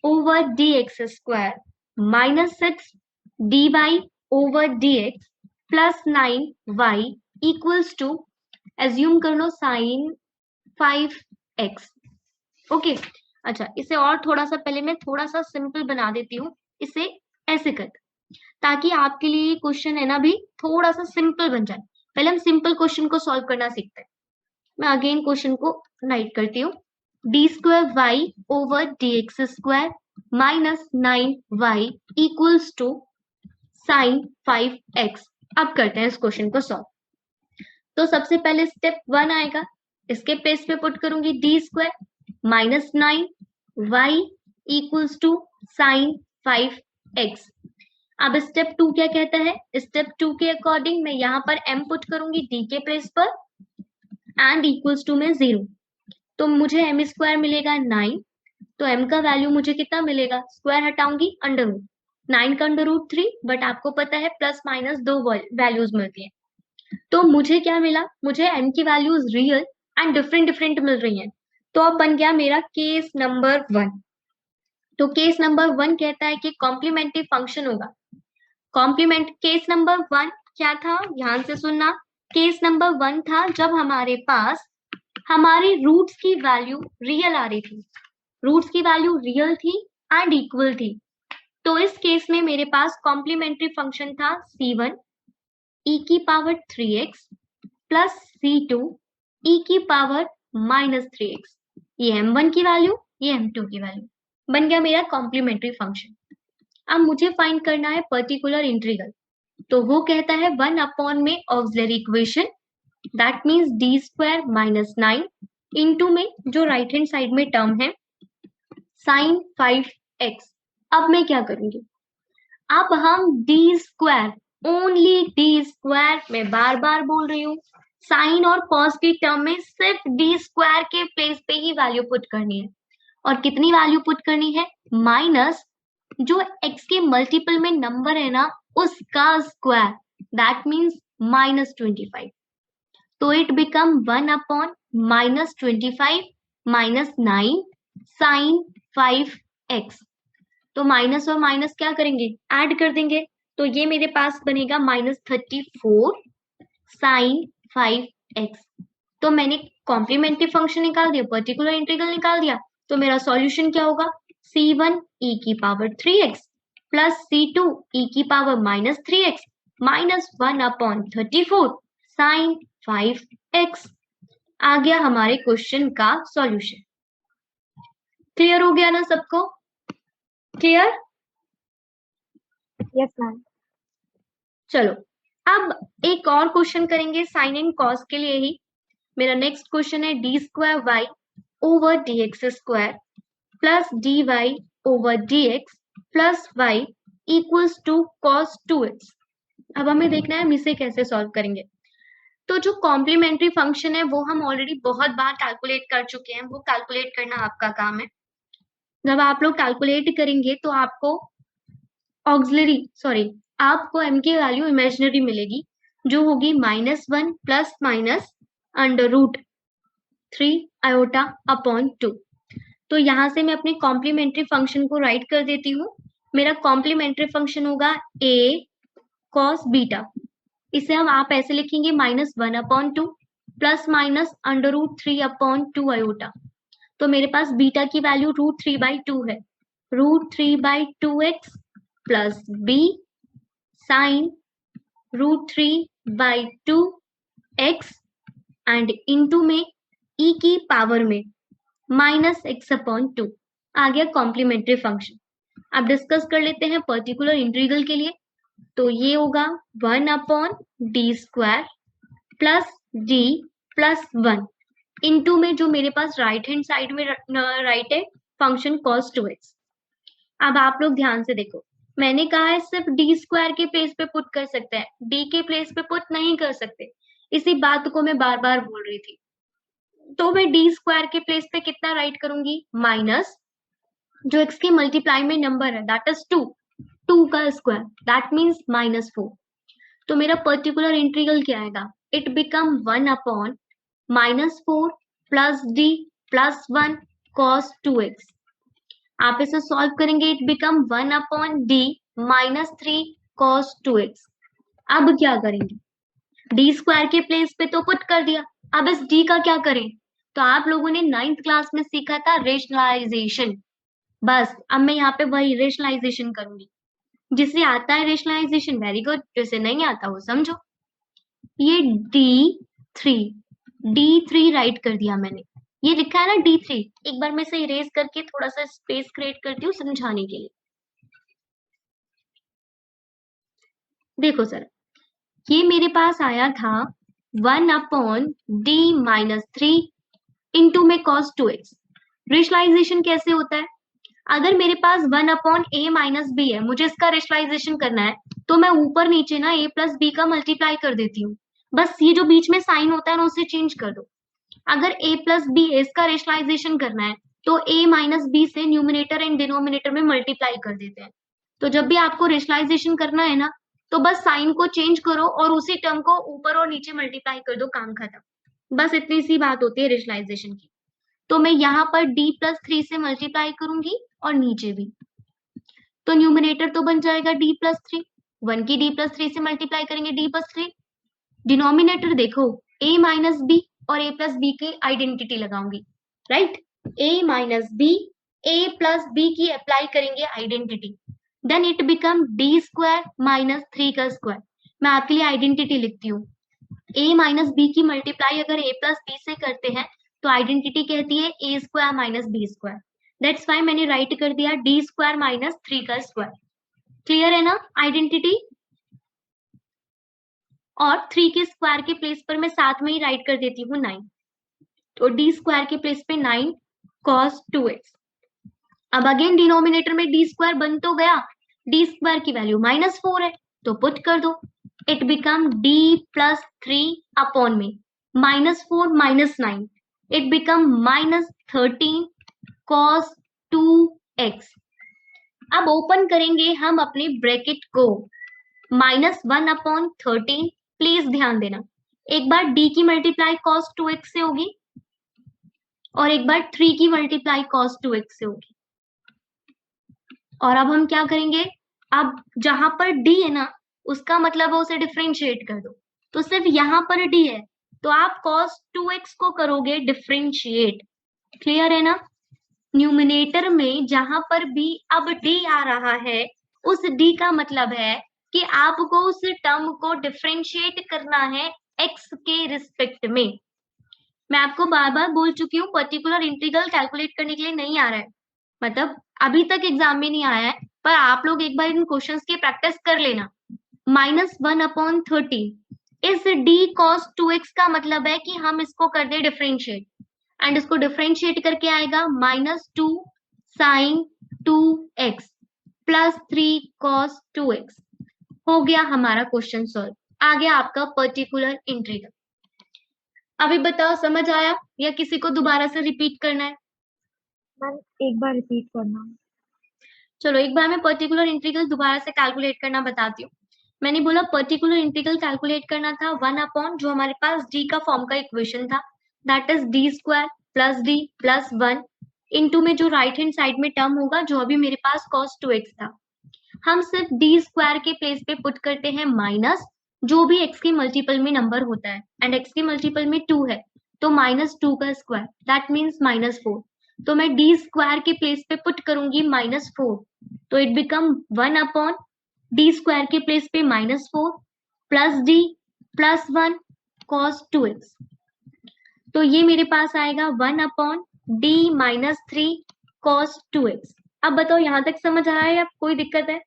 over dx² -6 dy over dx plus 9y equals to, assume कर लो साइन 5x। ओके, अच्छा इसे और थोड़ा सा पहले मैं थोड़ा सा सिंपल बना देती हूँ, इसे ऐसे कर, ताकि आपके लिए क्वेश्चन है ना भी थोड़ा सा सिंपल बन जाए। पहले हम सिंपल क्वेश्चन को सॉल्व करना सीखते हैं। मैं अगेन क्वेश्चन को राइट करती हूँ, d²y over dx² -9y equals to sign 5x। अब करते हैं इस क्वेश्चन को सॉल्व। तो सबसे पहले स्टेप 1 आएगा, इसके प्लेस पे पुट करूंगी d² -9y equals to sign 5x। अब स्टेप 2 क्या कहता है, स्टेप 2 के अकॉर्डिंग मैं यहाँ पर m पुट करूंगी d के प्लेस पर एंड इक्वल्स टू में 0, तो मुझे m² मिलेगा 9, तो m का वैल्यू मुझे कितना मिलेगा, स्क्वायर हटाऊंगी अंडर रूट, 9 का अंडर रूट 3, बट आपको पता है प्लस माइनस दो वैल्यूज मिलती है, तो मुझे क्या मिला, मुझे m की वैल्यूज रियल एंड डिफरेंट मिल रही हैं। तो अब बन गया मेरा केस नंबर 1। तो केस नंबर 1 कहता है कि कॉम्प्लीमेंट्री फंक्शन होगा। कॉम्प्लीमेंट केस नंबर 1 क्या था, ध्यान से सुनना। केस नंबर 1 था जब हमारे पास हमारी रूट्स की वैल्यू रियल आ रही थी, रूट्स की वैल्यू रियल थी एंड इक्वल थी। तो इस केस में मेरे पास कॉम्प्लीमेंट्री फंक्शन था c1 e की power 3x plus c2 e की पावर -3x। ये m1 की वैल्यू, ये m2 की वैल्यू, बन गया मेरा कॉम्प्लीमेंट्री फंक्शन। अब मुझे फाइंड करना है पर्टिकुलर इंटीग्रल, तो वो कहता है 1 में auxiliary equation, that means d² -9 into में जो राइट हैंड साइड में टर्म है साइन 5x। अब मैं क्या करूंगी, अब हम d², ओनली d², मैं बार बार बोल रही हूँ, साइन और कॉस की टर्म में सिर्फ d² के प्लेस पे ही वैल्यू पुट करनी है, और कितनी वैल्यू पुट करनी है, माइनस जो x के मल्टीपल में नंबर है ना उसका स्क्वायर, दैट मीन्स -25। तो इट बिकम 1/-25 -9 साइन 5x। तो माइनस और माइनस क्या करेंगे, ऐड कर देंगे, तो ये मेरे पास बनेगा -34 साइन 5x। तो मैंने कॉम्प्लीमेंट्री फंक्शन निकाल दिया, पर्टिकुलर इंटीग्रल निकाल दिया, तो मेरा सॉल्यूशन क्या होगा, c1 e की power 3x plus c2 e की पावर -3x -1/34 साइन 5x। आ गया हमारे क्वेश्चन का सॉल्यूशन। क्लियर हो गया ना सबको, क्लियर? Yes ma'am. चलो अब एक और क्वेश्चन करेंगे साइन एंड कॉस के लिए ही। मेरा नेक्स्ट क्वेश्चन है d²y over dx² plus dy over dx plus y equals to cos 2x। अब हमें देखना है हम इसे कैसे सॉल्व करेंगे। तो जो कॉम्प्लीमेंट्री फंक्शन है वो हम ऑलरेडी बहुत बार कैलकुलेट कर चुके हैं, वो कैलकुलेट करना आपका काम है। जब आप लोग कैलकुलेट करेंगे तो आपको आपको m की वैल्यू इमेजिनरी मिलेगी, जो होगी -1 प्लस माइनस √3 आयोटा अपॉन 2। तो यहाँ से मैं अपने कॉम्प्लीमेंट्री फंक्शन को राइट कर देती हूँ। मेरा कॉम्प्लीमेंट्री फंक्शन होगा a cos बीटा। इसे हम आप ऐसे लिखेंगे -1 upon 2 plus minus √3 upon 2 iota. तो मेरे पास बीटा की वैल्यू √3/2 है, √3/2x plus b sine √3/2x and into में e की पावर में -x/2 आ गया कॉम्प्लीमेंट्री फंक्शन। अब डिस्कस कर लेते हैं पर्टिकुलर इंटीग्रल के लिए। तो ये होगा 1/d² plus d plus 1 into में जो मेरे पास राइट हैंड साइड में राइट है फंक्शन cos 2x। अब आप लोग ध्यान से देखो, मैंने कहा है सिर्फ d² के प्लेस पे पुट कर सकते हैं, d के प्लेस पे पुट नहीं कर सकते। इसी बात को मैं बार बार बोल रही थी। तो मैं d² के प्लेस पे कितना राइट करूंगी, माइनस जो x के मल्टीप्लाई में नंबर है दैट इज 2 का स्क्वायर दैट मीन्स -4। तो मेरा पर्टिकुलर इंटीग्रल क्या आएगा, it become 1/-4 plus d plus 1 cos 2x। आप इसे सॉल्व करेंगे, it become 1/d -3 cos 2x। अब क्या करेंगे, d² के प्लेस पे तो पुट कर दिया, अब इस d का क्या करें। तो आप लोगों ने 9th क्लास में सीखा था रेशनलाइजेशन, बस अब मैं यहाँ पे वही रेशनलाइजेशन करूंगी। जिसे आता है रेशनलाइजेशन वेरी गुड, जिसे नहीं आता वो समझो। ये D3 राइट कर दिया मैंने, ये लिखा है ना D3। एक बार मैं इसे इरेज करके थोड़ा सा स्पेस क्रिएट करती हूँ समझाने के लिए। देखो सर, ये मेरे पास आया था 1/d-3 इंटू में cos 2x। रेशनलाइजेशन कैसे होता है, अगर मेरे पास 1/a-b है, मुझे इसका रेशनलाइजेशन करना है, तो मैं ऊपर नीचे ना a प्लस b का मल्टीप्लाई कर देती हूँ। बस ये जो बीच में साइन होता है ना उसे चेंज कर दो। अगर a प्लस b है, इसका रेशनलाइजेशन करना है, तो a माइनस b से न्यूमिनेटर एंड डिनोमिनेटर में मल्टीप्लाई कर देते हैं। तो जब भी आपको रेशनलाइजेशन करना है ना, तो बस साइन को चेंज करो और उसी टर्म को ऊपर और नीचे मल्टीप्लाई कर दो, काम खत्म। बस इतनी सी बात होती है रेशनलाइजेशन की। तो मैं यहाँ पर d+3 से मल्टीप्लाई करूंगी और नीचे भी, तो न्यूमिनेटर तो बन जाएगा d+3, 1 की d+3 से मल्टीप्लाई करेंगे d+3। डिनोमिनेटर देखो a माइनस बी और a प्लस बी की आइडेंटिटी लगाऊंगी, right. a minus B, a plus B की अप्लाई करेंगे identity, then it become d² minus 3 का स्क्वायर। मैं आपके लिए आइडेंटिटी लिखती हूँ, a माइनस बी की मल्टीप्लाई अगर a प्लस बी से करते हैं तो आइडेंटिटी कहती है a² minus b²। That's why मैंने राइट कर दिया d² माइनस 3 का स्क्वायर। क्लियर है ना आइडेंटिटी। और 3 के स्क्वायर के प्लेस पर मैं साथ में ही राइट कर देती हूँ 9, तो d² के प्लेस पे 9 cos 2x। अब अगेन डिनोमिनेटर में d² बन तो गया, d² की वैल्यू -4 है तो पुट कर दो, it become d plus 3 upon में -4 minus 9, it become -13 cos 2x। अब ओपन करेंगे हम अपने ब्रैकेट को, -1/13। प्लीज ध्यान देना, एक बार d की मल्टीप्लाई cos 2x से होगी और एक बार 3 की मल्टीप्लाई cos 2x से होगी। और अब हम क्या करेंगे, अब जहां पर d है ना उसका मतलब है उसे डिफरेंशिएट कर दो, तो सिर्फ यहाँ पर d है तो आप cos 2x को करोगे डिफरेंशिएट। क्लियर है ना। न्यूमिनेटर में जहां पर भी अब d आ रहा है, उस d का मतलब है कि आपको उस टर्म को डिफरेंशिएट करना है x के रिस्पेक्ट में। मैं आपको बार बार बोल चुकी हूँ, पर्टिकुलर इंटीग्रल कैलकुलेट करने के लिए नहीं आ रहा है, मतलब अभी तक एग्जाम में नहीं आया है, पर आप लोग एक बार इन क्वेश्चंस की प्रैक्टिस कर लेना। -1/13 इस d cos 2x का मतलब है कि हम इसको कर दे डिफरेंशिएट, एंड इसको डिफरेंशिएट करके आएगा -2 sin 2x plus 3 cos 2x। हो गया हमारा क्वेश्चन सॉल्व, आ गया आपका पर्टिकुलर इंटीग्रल। अभी बताओ समझ आया या किसी को दोबारा से रिपीट करना है? मैम एक बार रिपीट करना। चलो एक बार मैं पर्टिकुलर इंटीग्रल दोबारा से कैलकुलेट करना बताती हूँ। मैंने बोला पर्टिकुलर इंटीग्रल कैलकुलेट करना था 1 अपॉन जो हमारे पास डी का फॉर्म का इक्वेशन था, that is D square plus D plus 1 into में जो राइट हैंड साइड में टर्म होगा जो अभी मेरे पास cos 2x था, हम सिर्फ डी स्क्वायर के प्लेस पे पुट करते हैं माइनस जो भी x के मल्टीपल में नंबर होता है, एंड x के मल्टीपल में 2 है तो -2 का स्क्वायर, दैट मीन्स -4। तो मैं डी स्क्वायर के प्लेस पे पुट करूंगी -4, तो it become 1 upon D square के प्लेस पे -4 plus D plus 1 cos 2x। तो ये मेरे पास आएगा 1/d-3 cos 2x। अब बताओ यहाँ तक समझ आया है या कोई दिक्कत है?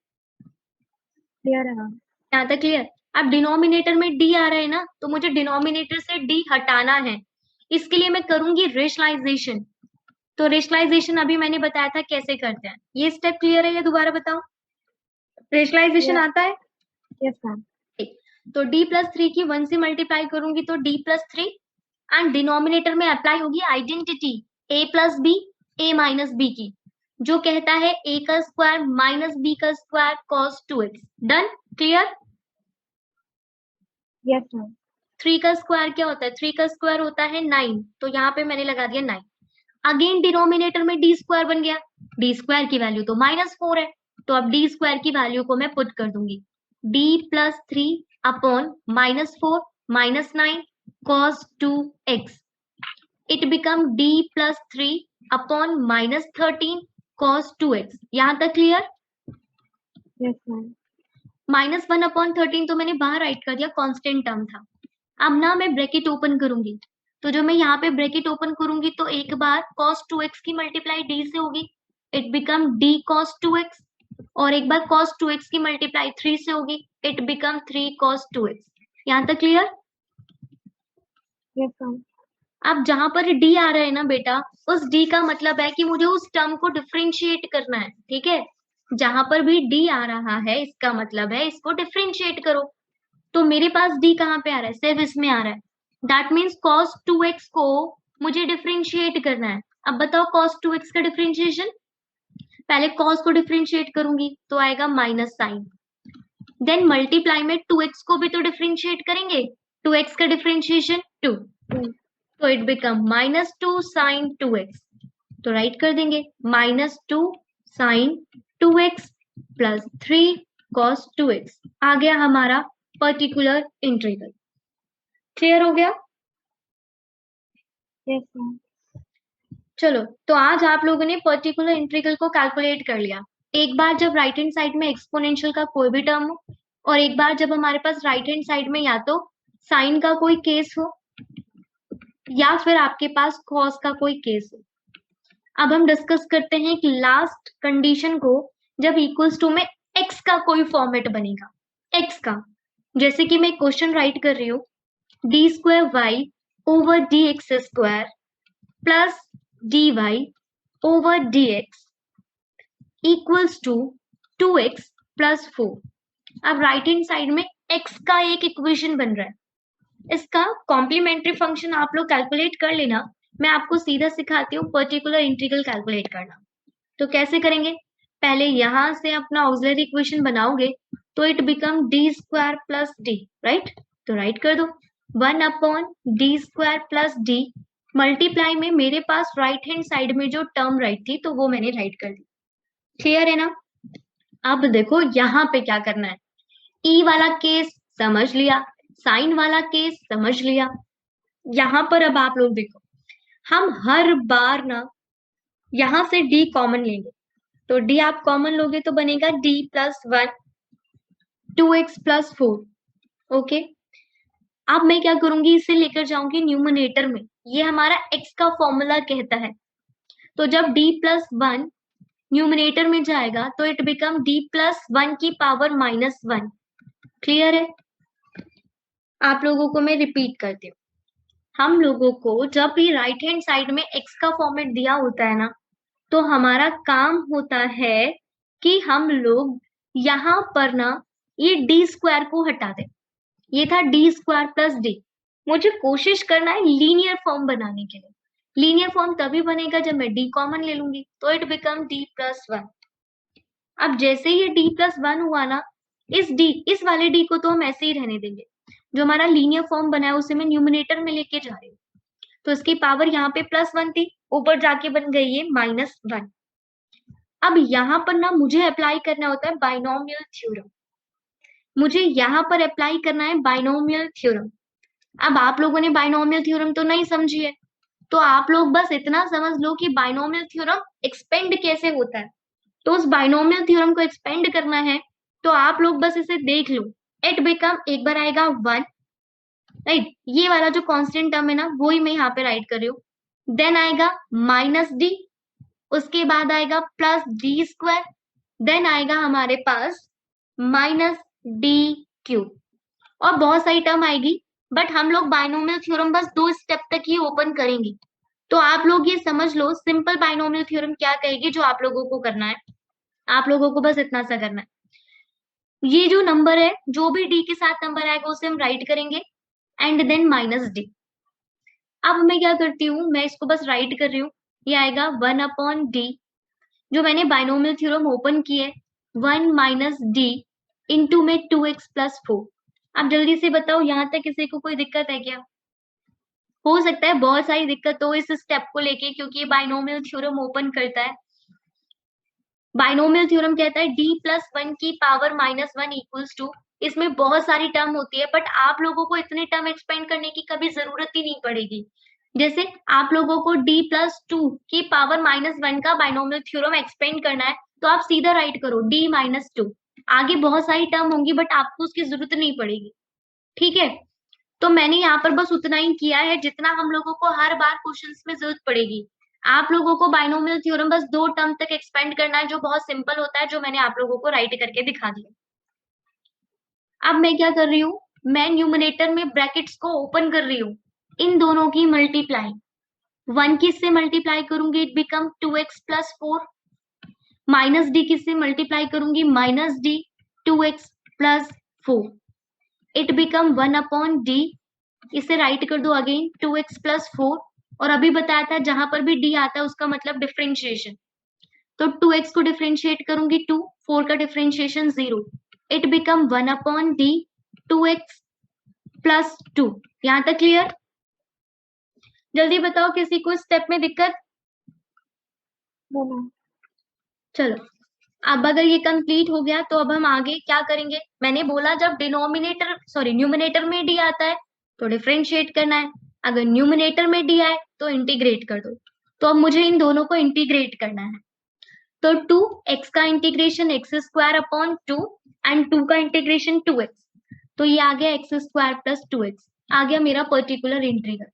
क्लियर है मैम। यहाँ तक क्लियर? अब डिनोमिनेटर में d आ रहा है ना, तो मुझे डिनोमिनेटर से d हटाना है, इसके लिए मैं करूंगी रेशनलाइजेशन। तो रेशनलाइजेशन अभी मैंने बताया था कैसे करते हैं। ये स्टेप क्लियर है या दोबारा बताओ? Rationalisation yes. आता है? Yes ma'am. तो d+3 की 1 से मल्टीप्लाई करूंगी तो d+3, एंड डिनोमिनेटर में अप्लाई होगी आइडेंटिटी a+b a-b की, जो कहता है a का स्क्वायर माइनस b का square cos 2x। Done? Clear? Yes ma'am. 3 का स्क्वायर क्या होता है? 3 का स्क्वायर होता है 9, तो यहाँ पे मैंने लगा दिया 9। अगेन डिनोमिनेटर में डी स्क्वायर बन गया, डी स्क्वायर की वैल्यू तो -4 है, तो अब डी स्क्वायर की वैल्यू को मैं पुट कर दूंगी, d+3 upon -4 -9 cos 2x, it become d+3 upon -13 cos 2x। यहाँ तक क्लियर? Yes ma'am. -1/13 तो मैंने बाहर राइट कर दिया, कांस्टेंट टर्म था। अब ना मैं ब्रैकेट ओपन करूंगी, तो जो मैं यहाँ पे ब्रैकेट ओपन करूंगी तो एक बार cos 2x की मल्टीप्लाई d से होगी, it become d cos 2x, और एक बार cos 2x की मल्टीप्लाई 3 से होगी, इट बिकम 3 cos 2x। यहाँ तक क्लियर? Yes ma'am. अब जहां पर d आ रहा है ना बेटा, उस d का मतलब है कि मुझे उस टर्म को डिफरेंशिएट करना है, ठीक है? जहां पर भी d आ रहा है इसका मतलब है इसको डिफरेंशिएट करो। तो मेरे पास d कहाँ पे आ रहा है? सिर्फ इसमें आ रहा है, दैट मीन्स cos 2x को मुझे डिफरेंशिएट करना है। अब बताओ cos 2x का डिफरेंशिएशन, पहले cos को डिफरेंशिएट करूंगी तो आएगा माइनस साइन, देन मल्टीप्लाई में 2x को भी तो डिफरेंशिएट करेंगे, 2x का डिफरेंशिएशन 2, तो इट बिकम -2 sin 2x। तो राइट कर देंगे -2 sin 2x plus 3 cos 2x। आ गया हमारा पर्टिकुलर इंटीग्रल। क्लियर हो गया? Yes ma'am. चलो तो आज आप लोगों ने पर्टिकुलर इंटीग्रल को कैलकुलेट कर लिया। एक बार जब राइट हैंड साइड में एक्सपोनेंशियल का कोई भी टर्म हो, और एक बार जब हमारे पास राइट हैंड साइड में या तो साइन का कोई केस हो या फिर आपके पास कॉस का कोई केस हो। अब हम डिस्कस करते हैं कि लास्ट कंडीशन को, जब इक्वल्स टू में एक्स का कोई फॉर्मेट बनेगा, एक्स का। जैसे कि मैं क्वेश्चन राइट कर रही हूँ, d²y over dx square plus dy over dx equals to 2x plus 4। अब राइट हैंड साइड में x का एक इक्वेशन बन रहा है, इसका कॉम्प्लीमेंट्री फंक्शन आप लोग कैलकुलेट कर लेना, मैं आपको सीधा सिखाती हूँ पर्टिकुलर इंटीग्रल कैलकुलेट करना। तो कैसे करेंगे? पहले यहां से अपना ऑक्सिलरी इक्वेशन बनाओगे तो it become d² plus D, right? तो राइट कर दो 1/d² प्लस डी, मल्टीप्लाई में मेरे पास राइट हैंड साइड में जो टर्म राइट थी तो वो मैंने राइट कर दी। क्लियर है ना? अब देखो यहाँ पे क्या करना है, ई वाला केस समझ लिया, साइन वाला केस समझ लिया। यहाँ पर अब आप लोग देखो, हम हर बार ना यहाँ से d कॉमन लेंगे, तो d आप कॉमन लोगे तो बनेगा d+1 2x प्लस 4। ओके, अब मैं क्या करूंगी, इसे लेकर जाऊंगी न्यूमरेटर में, ये हमारा x का फॉर्मूला कहता है। तो जब d+1 न्यूमरेटर में जाएगा तो इट बिकम d+1 की पावर -1। क्लियर है? आप लोगों को मैं रिपीट करती हूँ, हम लोगों को जब भी राइट हैंड साइड में x का फॉर्मेट दिया होता है ना, तो हमारा काम होता है कि हम लोग यहाँ पर ना ये d² को हटा दें। ये था d² प्लस डी, मुझे कोशिश करना है लीनियर फॉर्म बनाने के लिए। लीनियर फॉर्म तभी बनेगा जब मैं डी कॉमन ले लूंगी, तो it become D plus one. अब जैसे ही डी प्लस वन हुआ ना, इस वाले डी को तो हम ऐसे ही रहने देंगे। जो हमारा लीनियर फॉर्म बना है उसे मैं न्यूमिनेटर में लेके जा रही हूँ, तो इसकी पावर यहाँ पे प्लस वन थी, ऊपर जाके बन गई है माइनस वन। अब यहाँ पर ना मुझे अप्लाई करना होता है बाइनोमियल थ्योरम। मुझे यहाँ पर अप्लाई करना है बाइनोमियल थ्योरम। अब आप लोगों ने बाइनोमियल थ्योरम तो नहीं समझी है, तो आप लोग बस इतना समझ लो कि बाइनोमियल थ्योरम एक्सपेंड कैसे होता है। तो उस बाइनोमियल थ्योरम को एक्सपेंड करना है, तो आप लोग बस इसे देख लो। इट बिकम, एक बार आएगा वन, राइट, ये वाला जो कांस्टेंट टर्म है ना वो ही मैं यहाँ पे राइट कर रही हूँ। देन आएगा माइनस डी, उसके बाद आएगा प्लस डी स्क्वायर, देन आएगा हमारे पास माइनस डी क्यूब, और बहुत सारी टर्म आएगी। बट हम लोग बाइनोमियल थ्योरम बस 2 स्टेप तक ही ओपन करेंगे। तो आप लोग ये समझ लो सिंपल बाइनोमियल थ्योरम क्या कहेगी। जो आप लोगों को करना है, आप लोगों को बस इतना सा करना है, ये जो नंबर है, जो भी डी के साथ नंबर आएगा उसे हम राइट करेंगे, एंड देन माइनस डी। अब मैं क्या करती हूँ, मैं इसको बस राइट कर रही हूँ। ये आएगा वन अपॉन डी, जो मैंने बाइनोमियल थ्योरम ओपन की है, वन माइनस डी इंटू में 2x+4। अब जल्दी से बताओ, यहाँ तक किसी को कोई दिक्कत है क्या? हो सकता है बहुत सारी दिक्कत हो इस स्टेप को लेके, क्योंकि ये बाइनोमियल थ्योरम ओपन करता है। बाइनोमियल थ्योरम कहता है d प्लस वन की power minus one equals to, इसमें बहुत सारी टर्म होती है, बट आप लोगों को इतनी टर्म एक्सपेंड करने की कभी जरूरत ही नहीं पड़ेगी। जैसे आप लोगों को d प्लस टू की पावर माइनस वन का बाइनोमियल थ्योरम एक्सपेंड करना है, तो आप सीधा राइट करो d माइनस टू। आगे बहुत सारी टर्म होंगी बट आपको उसकी जरूरत नहीं पड़ेगी, ठीक है। तो मैंने यहाँ पर बस उतना ही किया है जितना हम लोगों को हर बार क्वेश्चंस में जरूरत पड़ेगी। आप लोगों को बाइनोमियल थ्योरम बस 2 टर्म तक एक्सपेंड करना है, जो बहुत सिंपल होता है, जो मैंने आप लोगों को राइट करके दिखा दिया। अब मैं क्या कर रही हूँ, मैं न्यूमरेटर में ब्रैकेट्स को ओपन कर रही हूँ, इन दोनों की मल्टीप्लाई। वन किससे मल्टीप्लाई करूंगी, it become 2x+4। Minus D किससे मल्टीप्लाई करूंगी, minus D 2x+4। It become one upon D, इसे राइट कर दो अगेन 2x+4। और अभी बताया था जहां पर भी डी आता है उसका मतलब डिफरेंशिएशन। तो 2x को डिफरेंशिएट करूंगी 2, 4 का differentiation 0। It become one upon D 2x+2। यहां तक क्लियर? जल्दी बताओ किसी को स्टेप में दिक्कत? चलो, अब अगर ये कंप्लीट हो गया तो अब हम आगे क्या करेंगे। मैंने बोला जब न्यूमरेटर में डी आता है तो डिफरेंशिएट करना है, अगर न्यूमरेटर में डी आए तो इंटीग्रेट कर दो। तो अब मुझे इन दोनों को इंटीग्रेट करना है। तो 2x का इंटीग्रेशन x² अपॉन 2 एंड 2 का इंटीग्रेशन 2x, तो ये आ गया x² प्लस 2x, आ गया मेरा पर्टिकुलर इंटीग्रल।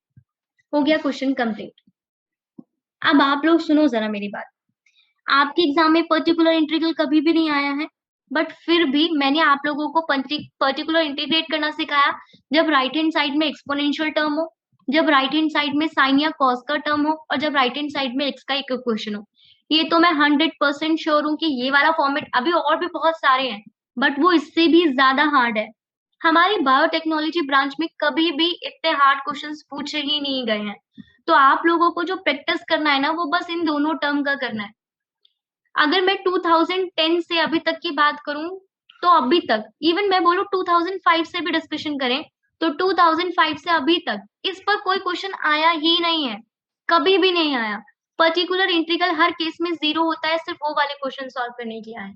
हो गया क्वेश्चन कंप्लीट। अब आप लोग सुनो जरा मेरी बात। आपके एग्जाम में पर्टिकुलर इंटीग्रल कभी भी नहीं आया है, बट फिर भी मैंने आप लोगों को पर्टिकुलर इंटीग्रेट करना सिखाया जब राइट हैंड साइड में एक्सपोनेंशियल टर्म हो, जब राइट हैंड साइड में साइन या कॉस का टर्म हो, और जब राइट हैंड साइड में एक्स का एक इक्वेशन हो। ये तो मैं 100% श्योर हूँ कि ये वाला फॉर्मेट, अभी और भी बहुत सारे हैं बट वो इससे भी ज्यादा हार्ड है। हमारी बायोटेक्नोलॉजी ब्रांच में कभी भी इतने हार्ड क्वेश्चंस पूछे ही नहीं गए हैं। तो आप लोगों को जो प्रैक्टिस करना है ना, वो बस इन दोनों टर्म का करना है। अगर मैं 2010 से अभी तक की बात करूं, तो अभी तक, इवन मैं बोलूं 2005 से भी डिस्कशन करें, तो 2005 से अभी तक इस पर कोई क्वेश्चन आया ही नहीं है, कभी भी नहीं आया। पर्टिकुलर इंटीग्रल हर केस में 0 होता है, सिर्फ वो वाले क्वेश्चन सॉल्व करने के लिए आए।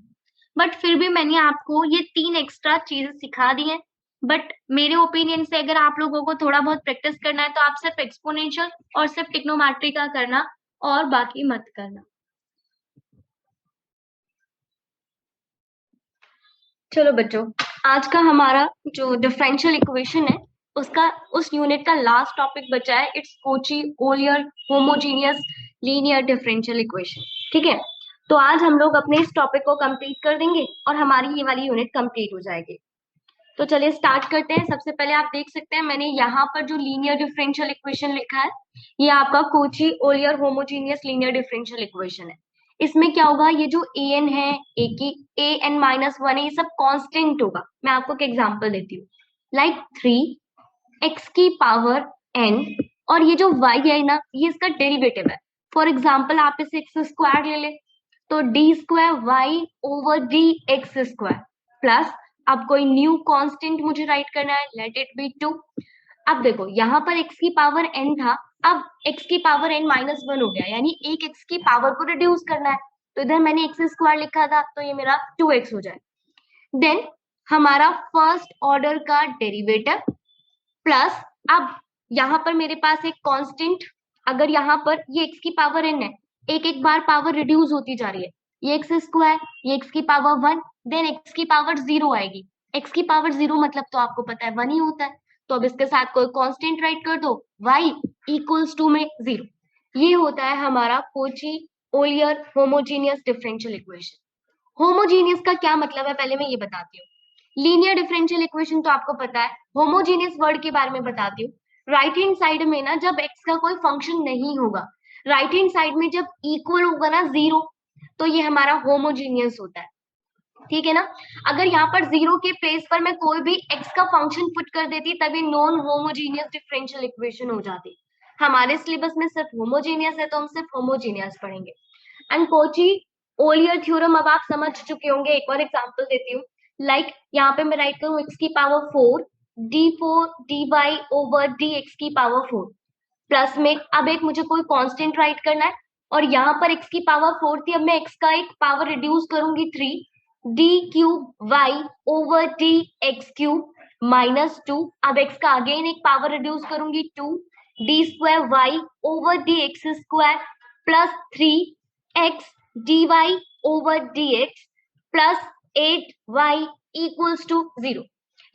बट फिर भी मैंने आपको ये 3 एक्स्ट्रा चीजें सिखा दी हैं। बट मेरे ओपिनियन से अगर आप लोगों को थोड़ा बहुत प्रैक्टिस करना है तो आप सिर्फ एक्सपोनेंशियल और सिर्फ ट्रिग्नोमेट्री का करना, और बाकी मत करना। चलो बच्चों, आज का हमारा जो डिफरेंशियल इक्वेशन है उसका, उस यूनिट का लास्ट टॉपिक बचा है, it's Kochi ओलियर homogeneous linear differential equation. ठीक है, तो आज हम लोग अपने इस टॉपिक को कंप्लीट कर देंगे और हमारी ये वाली यूनिट कंप्लीट हो जाएगी। तो चलिए स्टार्ट करते हैं। सबसे पहले आप देख सकते हैं मैंने यहाँ पर जो लीनियर डिफरेंशियल इक्वेशन लिखा है, ये आपका Kochi ओलियर homogeneous linear differential equation है। इसमें क्या होगा, ये जो ए एन है, ए एन माइनस वन है, ये सब कांस्टेंट होगा। मैं आपको एक एग्जांपल देती हूँ, लाइक 3 x की पावर n, और ये जो y है ना, ये इसका डेरिवेटिव है। फॉर एग्जाम्पल आप इसे एक्स स्क्वायर ले ले, तो D square Y over D x square plus, अब कोई न्यू कांस्टेंट मुझे राइट करना है, लेट इट बी 2। अब देखो यहाँ पर x की पावर n था, अब x की पावर n माइनस 1 हो गया, यानी एक x की पावर को रिड्यूस करना है, तो इधर मैंने x स्क्वायर लिखा था, तो ये मेरा 2x हो जाए। देन हमारा फर्स्ट ऑर्डर का डेरिवेटिव प्लस, अब यहाँ पर मेरे पास एक कांस्टेंट, अगर यहाँ पर ये x की पावर n है, एक एक बार पावर रिड्यूस होती जा रही है, ये एक्स स्क्वायर, ये x की पावर 1, देन x की पावर 0 आएगी। x की पावर 0 मतलब तो आपको पता है 1 ही होता है, तो अब इसके साथ कोई कांस्टेंट राइट कर दो, y इक्वल्स टू में 0। ये होता है हमारा Cauchy ओलियर homogeneous differential equation. Homogeneous का क्या मतलब है पहले मैं ये बताती हूँ। लीनियर डिफरेंशियल इक्वेशन तो आपको पता है, होमोजीनियस वर्ड के बारे में बताती हूँ। राइट हैंड साइड में ना जब x का कोई फंक्शन नहीं होगा, राइट हैंड साइड में जब इक्वल होगा ना 0, तो ये हमारा होमोजीनियस होता है, ठीक है ना। अगर यहाँ पर 0 के प्लेस पर मैं कोई भी x का फंक्शन पुट कर देती, तभी नॉन होमोजीनियस डिफरेंशियल इक्वेशन हो जाती। हमारे सिलेबस में सिर्फ होमोजीनियस है, तो हम सिर्फ होमोजीनियस पढ़ेंगे। एंड कोची ओलियर थ्योरम अब आप समझ चुके होंगे, एक और एग्जांपल देती हूँ। लाइक यहाँ पे मैं राइट करूँ x की power 4 d4 dy over dx की पावर 4 प्लस में, अब एक मुझे कोई कांस्टेंट राइट करना है, और यहाँ पर x की पावर 4 थी, अब मैं x का एक पावर रिड्यूस करूंगी 3 d cube y over D x cube minus 2, अब x का अगेन एक पावर रिड्यूस करूंगी 2 D square Y over D x square plus 3x dy over dx plus 8y equals to 0।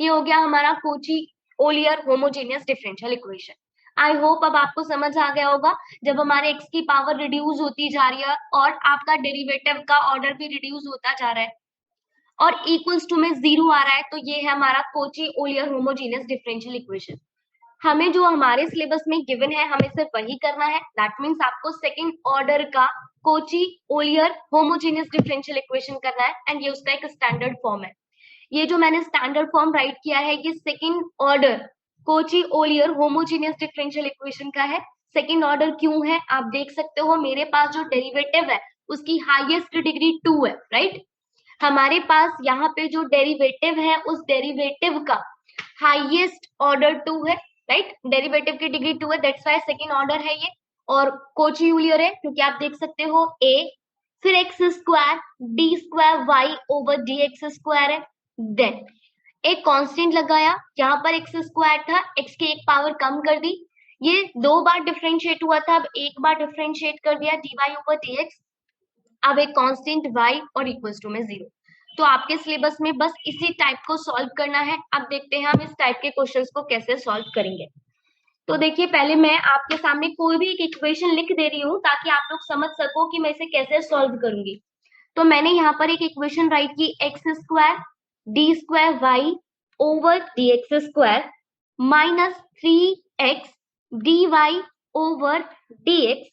ये हो गया हमारा Cauchy Euler homogeneous differential equation. I hope अब आपको समझ आ गया होगा, जब हमारे x की पावर रिड्यूस होती जा रही है और आपका डेरिवेटिव का ऑर्डर भी रिड्यूस होता जा रहा है और इक्वल्स टू में 0 आ रहा है, तो ये है हमारा Cauchy Euler homogeneous differential equation. हमें जो हमारे सिलेबस में गिवन है, हमें सिर्फ वही करना है। दैट मीन्स आपको सेकंड ऑर्डर का Kochi Euler homogeneous differential equation करना है, एंड ये उसका एक स्टैंडर्ड फॉर्म है। ये जो मैंने स्टैंडर्ड फॉर्म राइट किया है, ये second order Kochi Euler homogeneous differential equation का है। सेकंड ऑर्डर क्यों है आप देख सकते हो, मेरे पास जो डेरिवेटिव है उसकी हाईएस्ट डिग्री 2 है, राइट। हमारे पास यहाँ पे जो डेरिवेटिव है, उस डेरिवेटिव का हाईएस्ट ऑर्डर 2 है, राइट। डेरिवेटिव की डिग्री 2 है, दैट्स व्हाई सेकंड ऑर्डर है ये। और कोची ओलियर है क्योंकि आप देख सकते हो a, फिर x square d square Y over D x square है, देन एक कांस्टेंट लगाया, यहाँ पर एक्स स्क्वायर था, एक्स की एक पावर कम कर दी, ये 2 बार डिफरेंशिएट हुआ था, अब एक बार डिफरेंशिएट कर दिया d Y over D x, अब एक कांस्टेंट y और इक्वल्स टू में 0। तो आपके सिलेबस में बस इसी टाइप को सॉल्व करना है। अब देखते हैं हम इस टाइप के क्वेश्चंस को कैसे सॉल्व करेंगे। तो देखिए, पहले मैं आपके सामने कोई भी एक इक्वेशन लिख दे रही हूँ ताकि आप लोग समझ सको कि मैं इसे कैसे सॉल्व करूंगी। तो मैंने यहाँ पर एक इक्वेशन राइट की, x square d square Y over D x square minus 3x d Y over D x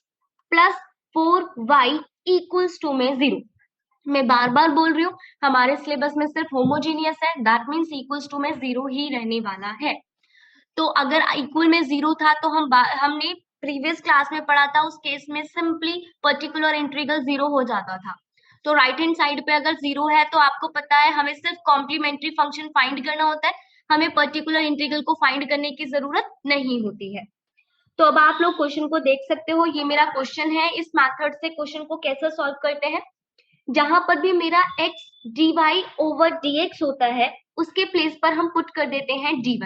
plus 4y equals to में 0। मैं बार बार बोल रही हूँ, हमारे सिलेबस में सिर्फ होमोजीनियस है, दैट मीन्स इक्वल्स टू में 0 ही रहने वाला है। तो अगर इक्वल में 0 था तो हमने प्रीवियस क्लास में पढ़ा था, उस केस में सिंपली पर्टिकुलर इंटीग्रल 0 हो जाता था। तो राइट हैंड साइड पे अगर 0 है तो आपको पता है हमें सिर्फ कॉम्प्लीमेंट्री फंक्शन फाइंड करना होता है, हमें पर्टिकुलर इंटीग्रल को फाइंड करने की जरूरत नहीं होती है। तो अब आप लोग क्वेश्चन को देख सकते हो, ये मेरा क्वेश्चन है। इस मेथड से क्वेश्चन को कैसे सॉल्व करते हैं, जहां पर भी मेरा x dy ओवर dx होता है, उसके प्लेस पर हम पुट कर देते हैं dy,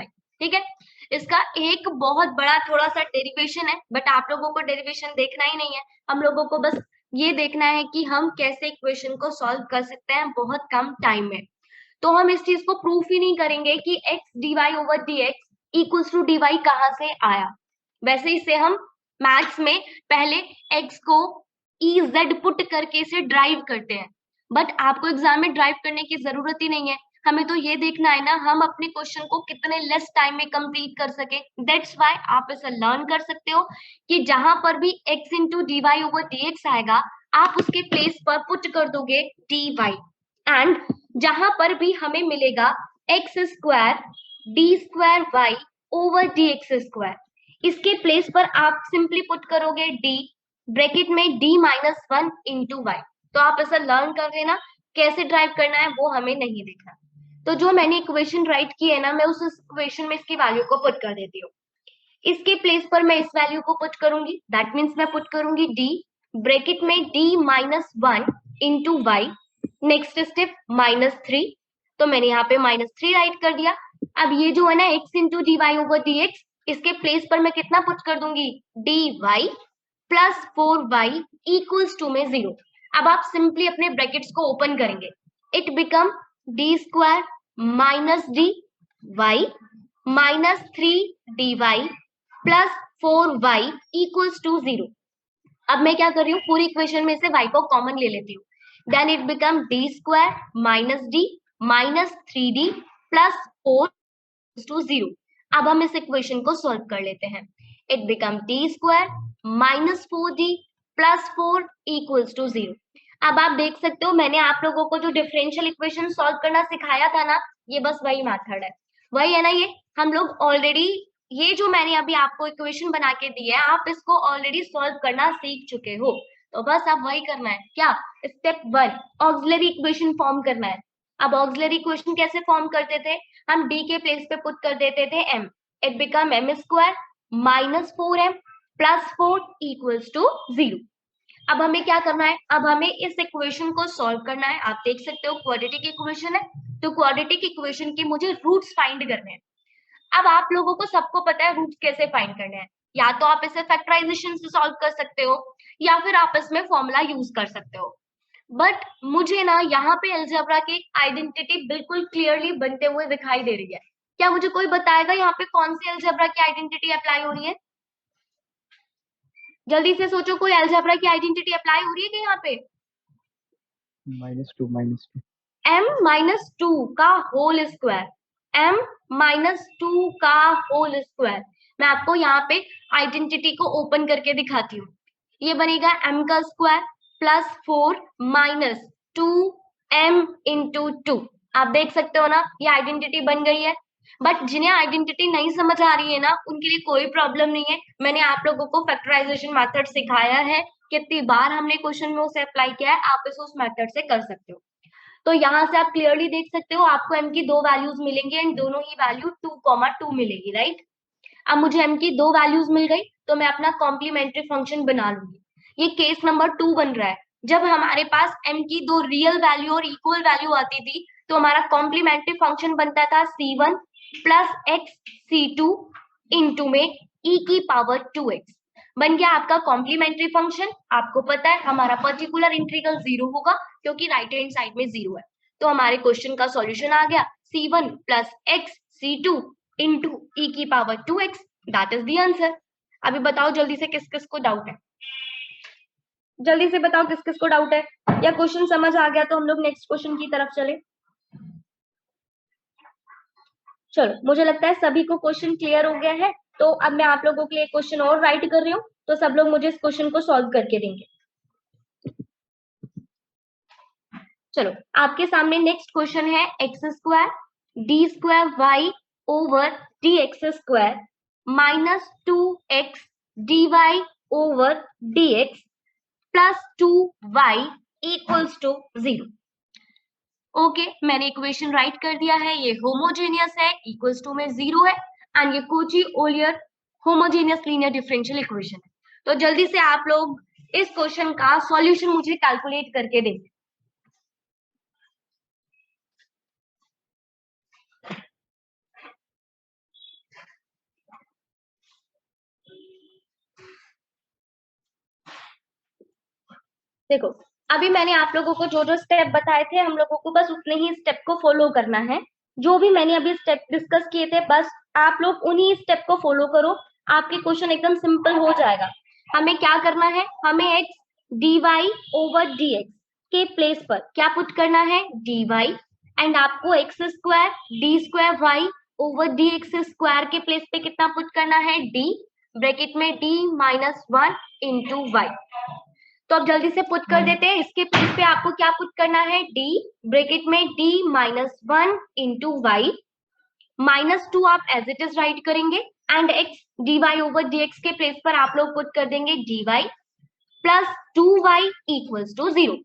ठीक है। इसका एक बहुत बड़ा थोड़ा सा डेरिवेशन है, बट आप लोगों को डेरिवेशन देखना ही नहीं है, हम लोगों को बस ये देखना है कि हम कैसे इक्वेशन को सॉल्व कर सकते हैं बहुत कम टाइम में। तो हम इस चीज को प्रूफ ही नहीं करेंगे कि x dy over dx equals to dy कहाँ से आया। वैसे इसे हम मैथ्स में पहले x को EZ पुट करके इसे ड्राइव करते हैं, बट आपको एग्जाम में ड्राइव करने की जरूरत ही नहीं है। हमें तो ये देखना है ना हम अपने क्वेश्चन को कितने लेस टाइम में कंप्लीट कर सके। दैट्स व्हाई आप इसे लर्न कर सकते हो कि जहां पर भी x into d Y over D x आएगा, आप उसके प्लेस पर पुट कर दोगे dy, एंड जहां पर भी हमें मिलेगा x square d square Y over D x square. इसके प्लेस पर आप सिंपली पुट करोगे डी, ब्रैकेट में d minus one into y. तो आप ऐसा लर्न कर लेना, कैसे ड्राइव करना है वो हमें नहीं देखना। तो जो मैंने इक्वेशन राइट की है ना, मैं उस इक्वेशन में इसकी वैल्यू को पुट कर देती हूँ। इसके प्लेस पर मैं इस वैल्यू को पुट करूंगी, दैट मीन्स मैं पुट करूंगी डी, ब्रैकेट में d minus one into y, next step -3। तो मैंने यहाँ पे -3 राइट कर दिया। अब ये जो है ना x into d Y over D x, इसके प्लेस पर मैं कितना पुट कर दूंगी, d y plus 4y equals to में 0। अब आप सिंपली अपने ब्रैकेट्स को ओपन करेंगे, it become d square minus d y minus 3dy plus 4y equals to 0। अब मैं क्या कर रही हूँ, पूरी इक्वेशन में से y को कॉमन ले लेती हूँ, then it become d square minus d minus 3d plus 4 to 0। अब हम इस इक्वेशन को सॉल्व कर लेते हैं, it become d square minus 4d plus 4 equals to 0। अब आप देख सकते हो मैंने आप लोगों को जो डिफरेंशियल इक्वेशन सॉल्व करना सिखाया था ना, ये बस वही मेथड है, वही है ना। ये हम लोग ऑलरेडी, ये जो मैंने अभी आपको इक्वेशन बना के दी है, आप इसको ऑलरेडी सॉल्व करना सीख चुके हो। तो बस अब वही करना है, क्या, स्टेप 1 ऑक्सिलरी इक्वेशन फॉर्म करना है। अब ऑक्सिलरी इक्वेशन कैसे फॉर्म करते थे, हम डी के प्लेस पे पुट कर देते थे m, it become m square minus 4m plus 4 equals to 0। अब हमें क्या करना है, अब हमें इस इक्वेशन को सॉल्व करना है। आप देख सकते हो क्वाड्रेटिक इक्वेशन है, तो क्वाड्रेटिक इक्वेशन के मुझे रूट्स फाइंड करने हैं। अब आप लोगों को सबको पता है रूट्स कैसे फाइंड करने हैं, या तो आप इसे फैक्टराइजेशन से सॉल्व कर सकते हो या फिर आप इसमें फॉर्मूला यूज कर सकते हो। बट मुझे ना यहाँ पे अलजेब्रा की आइडेंटिटी बिल्कुल क्लियरली बनते हुए दिखाई दे रही है। क्या मुझे कोई बताएगा यहाँ पे कौन सी अलजेब्रा की आइडेंटिटी अप्लाई हो रही है? जल्दी से सोचो, कोई अलजेब्रा की आइडेंटिटी अप्लाई हो रही है क्या यहाँ पे? -2 m माइनस टू का whole square, m minus two का होल स्क्वायर। मैं आपको यहाँ पे आइडेंटिटी को ओपन करके दिखाती हूँ। ये बनेगा m का square plus 4 minus 2m into 2। आप देख सकते हो ना, ये आइडेंटिटी बन गई है। बट जिन्हें आइडेंटिटी नहीं समझ आ रही है ना, उनके लिए कोई प्रॉब्लम नहीं है। मैंने आप लोगों को फैक्टराइजेशन मेथड सिखाया है, कितनी बार हमने क्वेश्चन में उसे अप्लाई किया है, आप इसे उस मेथड से कर सकते हो। तो यहाँ से आप क्लियरली देख सकते हो आपको m की दो वैल्यूज मिलेंगे एंड दोनों ही वैल्यू 2,2 मिलेगी, राइट। अब मुझे m की दो वैल्यूज मिल गई, तो मैं अपना कॉम्प्लीमेंट्री फंक्शन बना लूंगी। ये केस नंबर 2 बन रहा है। जब हमारे पास m की दो रियल वैल्यू और इक्वल वैल्यू आती थी, तो हमारा कॉम्प्लीमेंट्री फंक्शन बनता था c1 plus x c2 into में e की पावर 2x। बन गया आपका कॉम्प्लीमेंट्री फंक्शन। आपको पता है हमारा पर्टिकुलर इंटीग्रल 0 होगा, क्योंकि राइट हैंड साइड में 0 है। तो हमारे क्वेश्चन का सॉल्यूशन आ गया c1 plus x c2 into e की power 2x, that is the answer. अभी बताओ जल्दी से किस किस को डाउट है, जल्दी से बताओ किस किस को डाउट है, या क्वेश्चन समझ आ गया तो हम लोग नेक्स्ट क्वेश्चन की तरफ चले। चलो, मुझे लगता है सभी को क्वेश्चन क्लियर हो गया है। तो अब मैं आप लोगों के लिए क्वेश्चन और राइट कर रही हूँ, तो सब लोग मुझे इस क्वेश्चन को सॉल्व करके देंगे। चलो, आपके सामने नेक्स्ट क्वेश्चन है x square d square Y over D x square minus 2x dy over dx plus 2y equals to 0। Okay, मैंने इक्वेशन राइट कर दिया है। ये होमोजेनियस है, इक्वल्स टू में 0 है, एंड ये Kochi Euler homogeneous linear differential equation है। तो जल्दी से आप लोग इस क्वेश्चन का सॉल्यूशन मुझे कैलकुलेट करके देंगे। देखो, अभी मैंने आप लोगों को जो जो स्टेप बताए थे, हम लोगों को बस उतने ही स्टेप को फॉलो करना है। जो भी मैंने अभी स्टेप डिस्कस किए थे, बस आप लोग उन्हीं स्टेप को फॉलो करो, आपके क्वेश्चन एकदम सिंपल हो जाएगा। हमें क्या करना है, हमें x dy ओवर dx के प्लेस पर क्या पुट करना है, dy, एंड आपको x square d square Y over D x square के प्लेस पे कितना पुट करना है, d, ब्रैकेट में d माइनस 1 इंटू वाई। तो अब जल्दी से पुट कर देते हैं। इसके प्लेस पे आपको क्या पुट करना है, d, ब्रैकेट में d माइनस 1 इंटू वाई -2 आप एज इट इज राइट करेंगे and x dy over dx के प्लेस पर आप लोग पुट कर देंगे dy plus 2y equals to 0।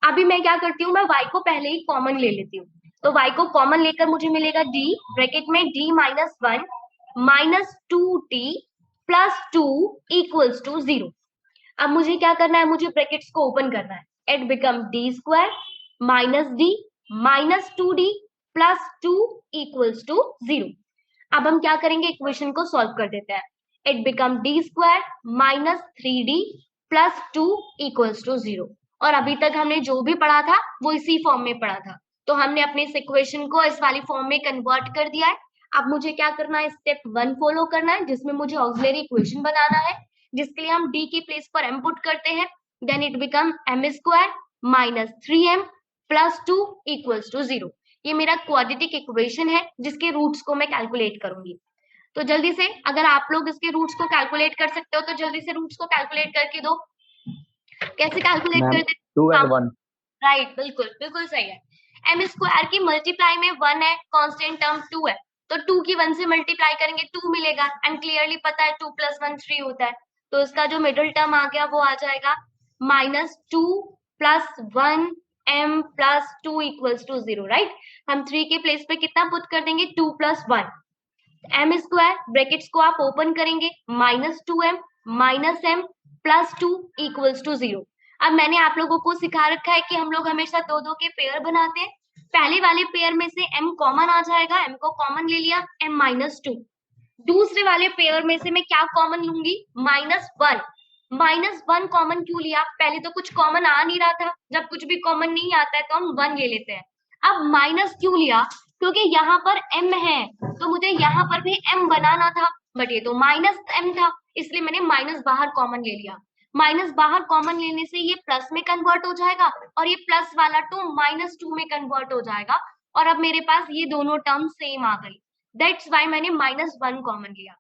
अभी मैं क्या करती हूँ, मैं y को पहले ही कॉमन ले लेती हूँ, तो y को कॉमन लेकर मुझे मिलेगा d ब्रैकेट में d minus 1 minus 2t plus 2 equals to 0। अब मुझे क्या करना है, मुझे ब्रैकेट्स को ओपन करना है, it become d square minus d minus 2d plus 2 equals to 0। अब हम क्या करेंगे, इक्वेशन को सॉल्व कर देते हैं, it become d square minus 3d plus 2 equals to 0। और अभी तक हमने जो भी पढ़ा था वो इसी फॉर्म में पढ़ा था, तो हमने अपने इस इक्वेशन को इस वाली फॉर्म में कन्वर्ट कर दिया है। अब मुझे क्या करना है, स्टेप 1 फॉलो करना है, जिसमें मुझे ऑक्सिलरी इक्वेशन बनाना है, जिसके लिए हम d की प्लेस पर m पुट करते हैं, then it become m square minus 3m plus 2 equals to 0। ये मेरा क्वाड्रेटिक इक्वेशन है जिसके रूट्स को मैं कैलकुलेट करूंगी। तो जल्दी से अगर आप लोग इसके रूट्स को कैलकुलेट कर सकते हो तो जल्दी से रूट्स को कैलकुलेट करके दो। कैसे कैलकुलेट करते हैं? 2 and 1 राइट, बिल्कुल बिल्कुल सही है। m स्क्वायर की मल्टीप्लाई में 1 है, कांस्टेंट टर्म 2 है, तो 2 की 1 से मल्टीप्लाई करेंगे 2 मिलेगा, एंड क्लियरली पता है 2 प्लस 1 3 होता है, तो इसका जो मिडिल टर्म आ गया वो आ जाएगा minus 2 plus 1 m plus 2 equals to 0। Right, हम 3 के प्लेस पे कितना पुट कर देंगे, 2 प्लस 1 m स्क्वायर, ब्रैकेट्स को आप ओपन करेंगे, minus 2m minus m plus 2 equals to 0। अब मैंने आप लोगों को सिखा रखा है कि हम लोग हमेशा दो दो के पेयर बनाते हैं। पहले वाले पेयर में से m कॉमन आ जाएगा, m को कॉमन ले लिया, m माइनस 2। दूसरे वाले पेयर में से मैं क्या कॉमन लूंगी, माइनस 1। माइनस 1 कॉमन क्यों लिया, पहले तो कुछ कॉमन आ नहीं रहा था, जब कुछ भी कॉमन नहीं आता है तो हम 1 ले लेते हैं। अब माइनस क्यों लिया, क्योंकि यहाँ पर m है, तो मुझे यहाँ पर भी m बनाना था, बट ये तो माइनस m था, इसलिए मैंने माइनस बाहर कॉमन ले लिया। माइनस बाहर कॉमन लेने से ये प्लस में कन्वर्ट हो जाएगा, और ये प्लस वाला टू माइनस 2 में कन्वर्ट हो जाएगा, और अब मेरे पास ये दोनों टर्म सेम आ गई, दैट्स वाई मैंने माइनस 1 कॉमन लिया।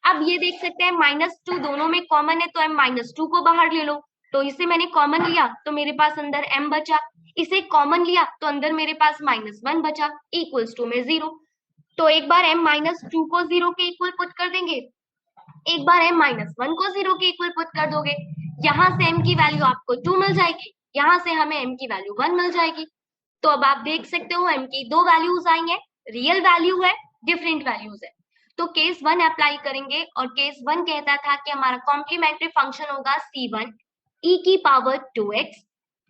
अब ये देख सकते हैं माइनस 2 दोनों में कॉमन है, तो m माइनस 2 को बाहर ले लो, तो इसे मैंने कॉमन लिया तो मेरे पास अंदर m बचा, इसे कॉमन लिया तो अंदर मेरे पास माइनस 1 बचा, इक्वल्स टू में 0। तो एक बार m माइनस 2 को 0 के इक्वल पुट कर देंगे, एक बार m माइनस 1 को 0 के इक्वल पुट कर दोगे, यहाँ से m की वैल्यू आपको 2 मिल जाएगी, यहाँ से हमें m की वैल्यू 1 मिल जाएगी। तो अब आप देख सकते हो m की दो वैल्यूज आई हैं, रियल वैल्यू है, डिफरेंट वैल्यूज है। तो केस 1 अप्लाई करेंगे, और केस 1 कहता था कि हमारा कॉम्प्लीमेंट्री फंक्शन होगा c1 e की power 2x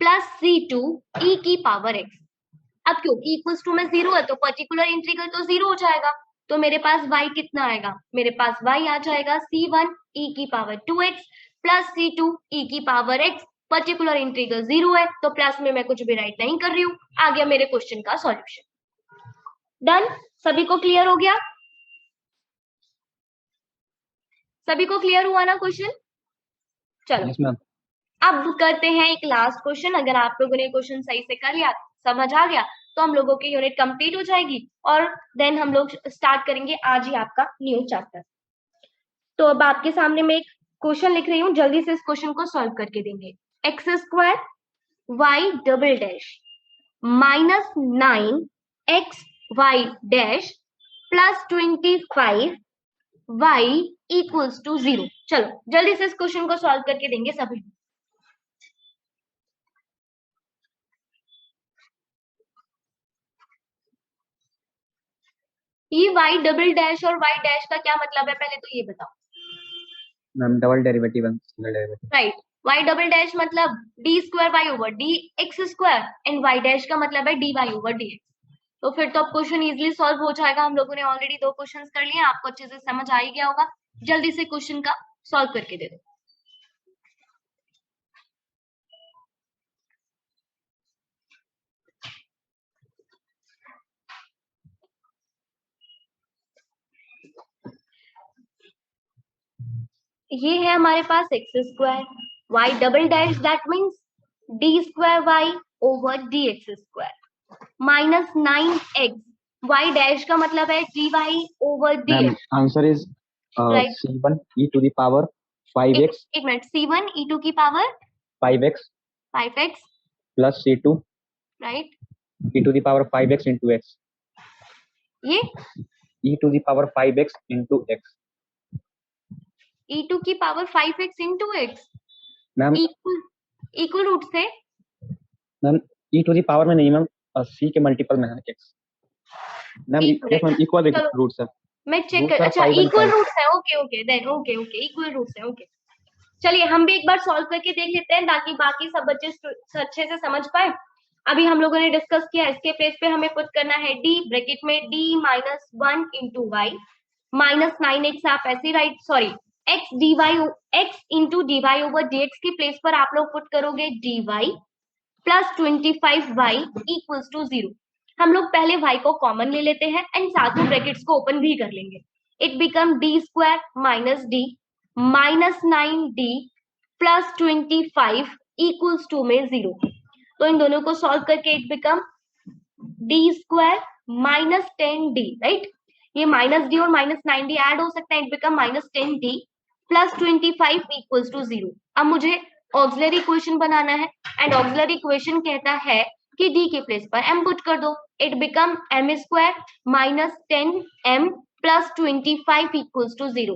plus c2 e की पावर x। अब क्योंकि इक्वल्स टू में 0 है तो पर्टिकुलर इंटीग्रल तो 0 हो जाएगा, तो मेरे पास y कितना आएगा, मेरे पास y आ जाएगा c1 e की power 2x plus c2 e की पावर x। पर्टिकुलर इंटीग्रल 0 है तो प्लस में मैं कुछ भी राइट नहीं कर रही हूँ। आ गया मेरे क्वेश्चन का सॉल्यूशन। डन, सभी को क्लियर हो गया, सभी को क्लियर हुआ ना क्वेश्चन? चलो yes, अब करते हैं एक लास्ट क्वेश्चन। अगर आप लोगों ने क्वेश्चन सही से कर लिया, समझ आ गया, तो हम लोगों की यूनिट कंप्लीट हो जाएगी, और देन हम लोग स्टार्ट करेंगे आज ही आपका न्यू चैप्टर। तो अब आपके सामने मैं एक क्वेश्चन लिख रही हूँ, जल्दी से इस क्वेश्चन को सॉल्व करके देंगे। X square y double dash minus 9 x y dash plus 25 y equals to 0। चलो जल्दी से इस क्वेश्चन को सॉल्व करके देंगे सभी। ये वाई डबल डैश और वाई डैश का क्या मतलब है, पहले तो ये बताओ। Ma'am double derivative and single derivative. Right, y double dash मतलब d square Y over D x square, and y dash का मतलब है d Y over D x. तो फिर तो अब क्वेश्चन इजीली सॉल्व हो जाएगा। हम लोगों ने ऑलरेडी 2 क्वेश्चंस कर लिए, आपको अच्छे से समझ आ ही गया होगा। जल्दी से क्वेश्चन का सॉल्व करके दे दो। ये है हमारे पास x square y double dash, that means d square Y over D x square minus 9x y dash का मतलब है d Y over D x. Answer is c1 e to the power 5x। एक minute, c1 e2 की power 5x plus c2 right e to the power 5x into x। ये e to the power 5x into x. e to की power 5x into x ma'am equal root से ma'am e to the power में नहीं ma'am, c के multiple में है x ma'am. Yes ma'am, equal roots है. मैं चेक कर. अच्छा, इक्वल रूट्स है. Okay okay then okay equal roots है. ओके, चलिए हम भी एक बार सॉल्व करके देख लेते हैं ताकि बाकी सब बच्चे अच्छे से समझ पाए. अभी हम लोगों ने डिस्कस किया, इसके प्लेस पे हमें पुट करना है d, ब्रैकेट में d minus 1 into y minus 9x. आप ऐसे right, sorry x dy x into dy over dx के प्लेस पर आप लोग पुट करोगे dy plus 25y equals to 0. हम लोग पहले y को कॉमन ले लेते हैं एंड साथ में ब्रैकेट्स को ओपन भी कर लेंगे. It become d square minus d minus 9d plus 25 equals to में 0. तो इन दोनों को सॉल्व करके it become d square minus 10d. Right, ये माइनस d और माइनस 9d ऐड हो सकता है. It become minus 10d plus 25 equals to 0. अब मुझे ऑक्सिलरी इक्वेशन बनाना है एंड ऑक्सिलरी इक्वेशन कहता है कि d के प्लेस पर m पुट कर दो. It become m square minus 10m plus 25 equals to 0.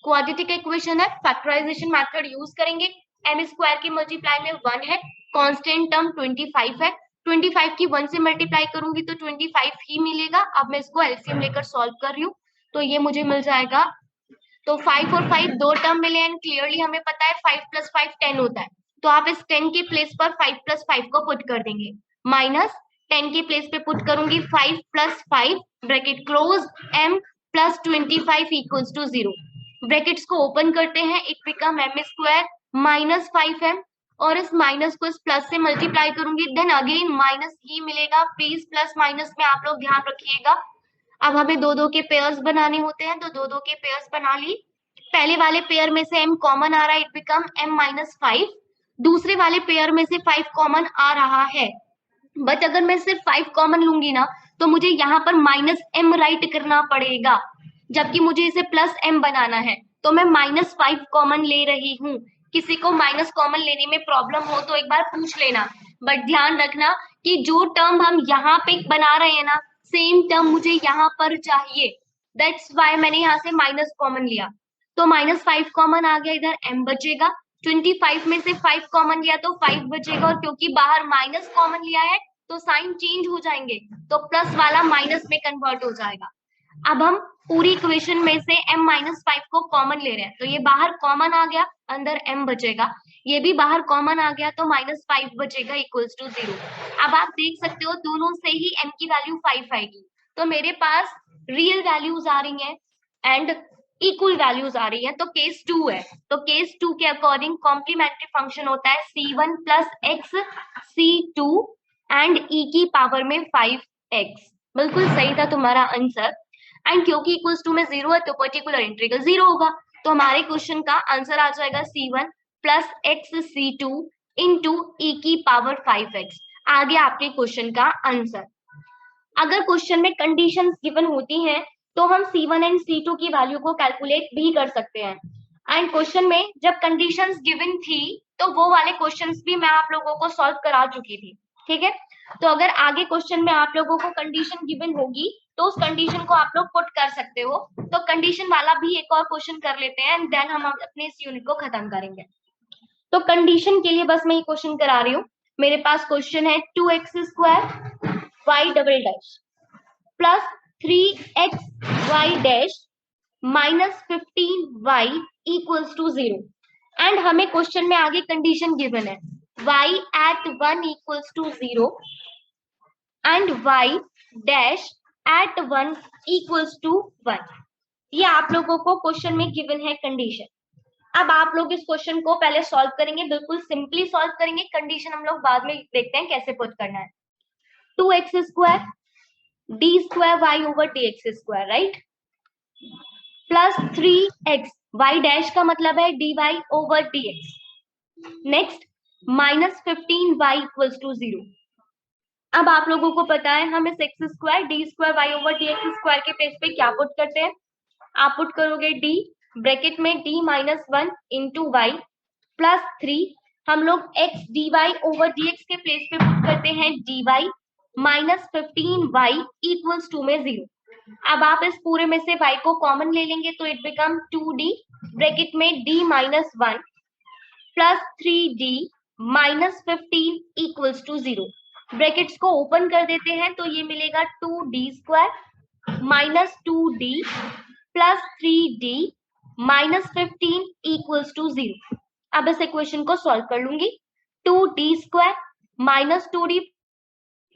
Quadratic equation है, फैक्टराइजेशन मेथड यूज करेंगे. m स्क्वायर की मल्टीप्लाई में 1 है, कांस्टेंट टर्म 25 है. 25 की 1 से मल्टीप्लाई करूंगी तो 25 ही मिलेगा. अब मैं इसको एलसीएम लेकर सॉल्व कर रही हूँ तो ये मुझे मिल जाएगा. तो 5 और 5 दो टर्म मिले एंड क्लियरली हमें पता है 5 प्लस 5 10 होता है. तो आप इस 10 के प्लेस पर 5 प्लस 5 को पुट कर देंगे. माइनस 10 के प्लेस पे पुट करूंगी 5 plus 5 bracket close m plus 25 equals to 0. Brackets को ओपन करते हैं. It become m square minus 5m और इस माइनस को इस प्लस से मल्टीप्लाई करूंगी देन अगेन माइनस ही मिलेगा. प्लीज प्लस माइनस में आप लोग ध्यान रखिएगा. अब हमें दो दो के पेयर्स बनाने होते हैं तो दो दो के पेयर्स बना ली. पहले वाले पेयर में से m कॉमन आ रहा है. It become m minus 5. दूसरे वाले पेयर में से 5 कॉमन आ रहा है. बट अगर मैं सिर्फ 5 कॉमन लूंगी ना तो मुझे यहाँ पर माइनस m राइट करना पड़ेगा, जबकि मुझे इसे प्लस m बनाना है. तो मैं माइनस 5 कॉमन ले रही हूँ. किसी को माइनस कॉमन लेने में प्रॉब्लम हो तो एक बार पूछ लेना. बट ध्यान रखना कि जो टर्म हम यहाँ पे बना रहे हैं ना, सेम टर्म मुझे यहाँ पर चाहिए. दैट्स वाई मैंने यहाँ से माइनस कॉमन लिया. तो माइनस 5 कॉमन आ गया, इधर m बचेगा. 25 में से 5 कॉमन लिया तो 5 बचेगा और क्योंकि बाहर माइनस कॉमन लिया है तो साइन चेंज हो जाएंगे, तो प्लस वाला माइनस में कन्वर्ट हो जाएगा. अब हम पूरी इक्वेशन में से m माइनस 5 को कॉमन ले रहे हैं तो ये बाहर कॉमन आ गया, अंदर m बचेगा. ये भी बाहर कॉमन आ गया तो माइनस 5 बचेगा इक्वल्स टू 0. अब आप देख सकते हो दोनों से ही m की वैल्यू 5 आएगी. तो मेरे पास रियल वैल्यूज आ रही हैं एंड इक्वल वैल्यूज आ रही हैं. तो केस 2 है. तो केस 2 के अकॉर्डिंग कॉम्प्लीमेंट्री फंक्शन होता है c1 plus x c2 and e की पावर में 5x. बिल्कुल सही था तुम्हारा आंसर. एंड क्योंकि इक्वल्स टू में 0 है तो पर्टिकुलर इंटीग्रल 0 होगा. तो हमारे क्वेश्चन का आंसर आ जाएगा c1 plus x c2 into e की पावर 5x. आ गया आपके क्वेश्चन का आंसर. अगर क्वेश्चन में कंडीशंस गिवन होती हैं तो हम c1 एंड c2 की वैल्यू को कैलकुलेट भी कर सकते हैं. एंड क्वेश्चन में जब कंडीशंस गिवन थी तो वो वाले क्वेश्चंस भी मैं आप लोगों को सॉल्व करा चुकी थी. ठीक है, तो अगर आगे क्वेश्चन में आप लोगों को कंडीशन गिवन होगी तो उस कंडीशन को आप लोग पुट कर सकते हो. तो कंडीशन वाला भी एक और क्वेश्चन कर लेते हैं एंड देन हम अपने इस यूनिट को खत्म करेंगे. तो कंडीशन के लिए बस मैं ये क्वेश्चन करा रही हूँ. मेरे पास क्वेश्चन है 2x square y double dash plus 3x y dash minus 15y equals to 0. And हमें क्वेश्चन में आगे कंडीशन गिवन है y at 1 equals to 0 and y dash at 1 equals to 1. ये आप लोगों को क्वेश्चन में गिवन है कंडीशन. अब आप लोग इस क्वेश्चन को पहले सॉल्व करेंगे, बिल्कुल सिंपली सॉल्व करेंगे. कंडीशन हम लोग बाद में देखते हैं कैसे पुट करना है. 2x square d square y over dx square right plus 3x y dash का मतलब है dy over dx. Next minus 15y equals to 0. अब आप लोगों को पता है हम इस x square d square Y over D x square के प्लेस पे क्या पुट करते हैं. आप पुट करोगे d ब्रैकेट में d minus 1 into y plus 3. हम लोग x dy ओवर dx के प्लेस पे पुट करते हैं dy minus 15y equals to में 0. अब आप इस पूरे में से y को कॉमन ले लेंगे तो इट बिकम 2d ब्रैकेट में d minus 1 plus 3d minus 15 equals to 0। Brackets को ओपन कर देते हैं तो ये मिलेगा 2d square minus 2d plus 3d minus 15 equals to 0। अब इस इक्वेशन को सॉल्व कर लूंगी। 2d square minus 2d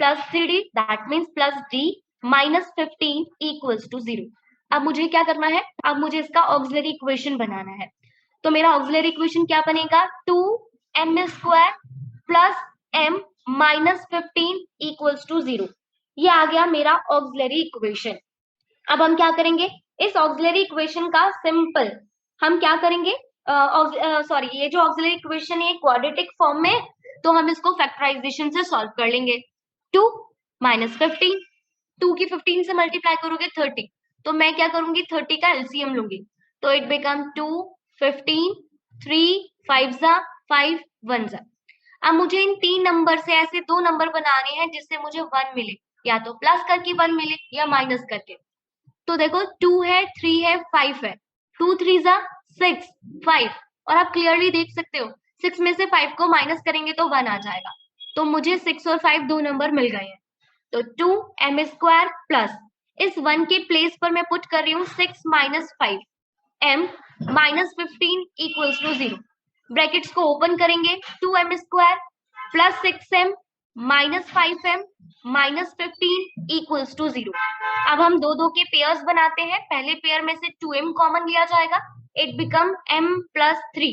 plus 3d that means plus d minus 15 equals to 0। अब मुझे क्या करना है, अब मुझे इसका ऑक्सिलरी इक्वेशन बनाना है। तो मेरा ऑक्सिलरी इक्वेशन क्या बनेगा, 2m square plus m minus 15 equals to 0। ये आ गया मेरा ऑक्सिलरी इक्वेशन। अब हम क्या करेंगे, इस ऑक्सिलरी इक्वेशन का सिंपल हम क्या करेंगे, सॉरी ये जो ऑक्सिलरी इक्वेशन है क्वाड्रेटिक फॉर्म में, तो हम इसको फैक्टराइजेशन से सॉल्व कर लेंगे। 2 माइनस 15, 2 की 15 से मल्टीप्लाई करोगे 30, तो मैं क्या करूंगी 30 का एलसीएम लूंगी, तो इट बिकम 2 15 3 5 जा 5 1 जा। अब मुझे इन तीन नंबर से ऐसे दो नंबर बनाने हैं जिससे मुझे 1 मिले, या तो प्लस करके 1 मिले या माइनस करके। तो देखो 2 है 3 है 5 है, 2 3 जा 6 5, और आप क्लियरली देख सकते हो 6 में से 5 को माइनस करेंगे तो 1 आ जाएगा। तो मुझे 6 और 5 दो नंबर मिल गए हैं। तो 2m स्क्वायर प्लस इस 1 के प्लेस पर मैं पुट कर रही हूँ 6 minus 5 m minus 15 equals to 0। Brackets को ओपन करेंगे 2m square plus 6m minus 5m minus 15 equals to 0। अब हम दो दो के पेयर्स बनाते हैं। पहले पेयर में से 2m कॉमन लिया जाएगा, इट बिकम m प्लस 3।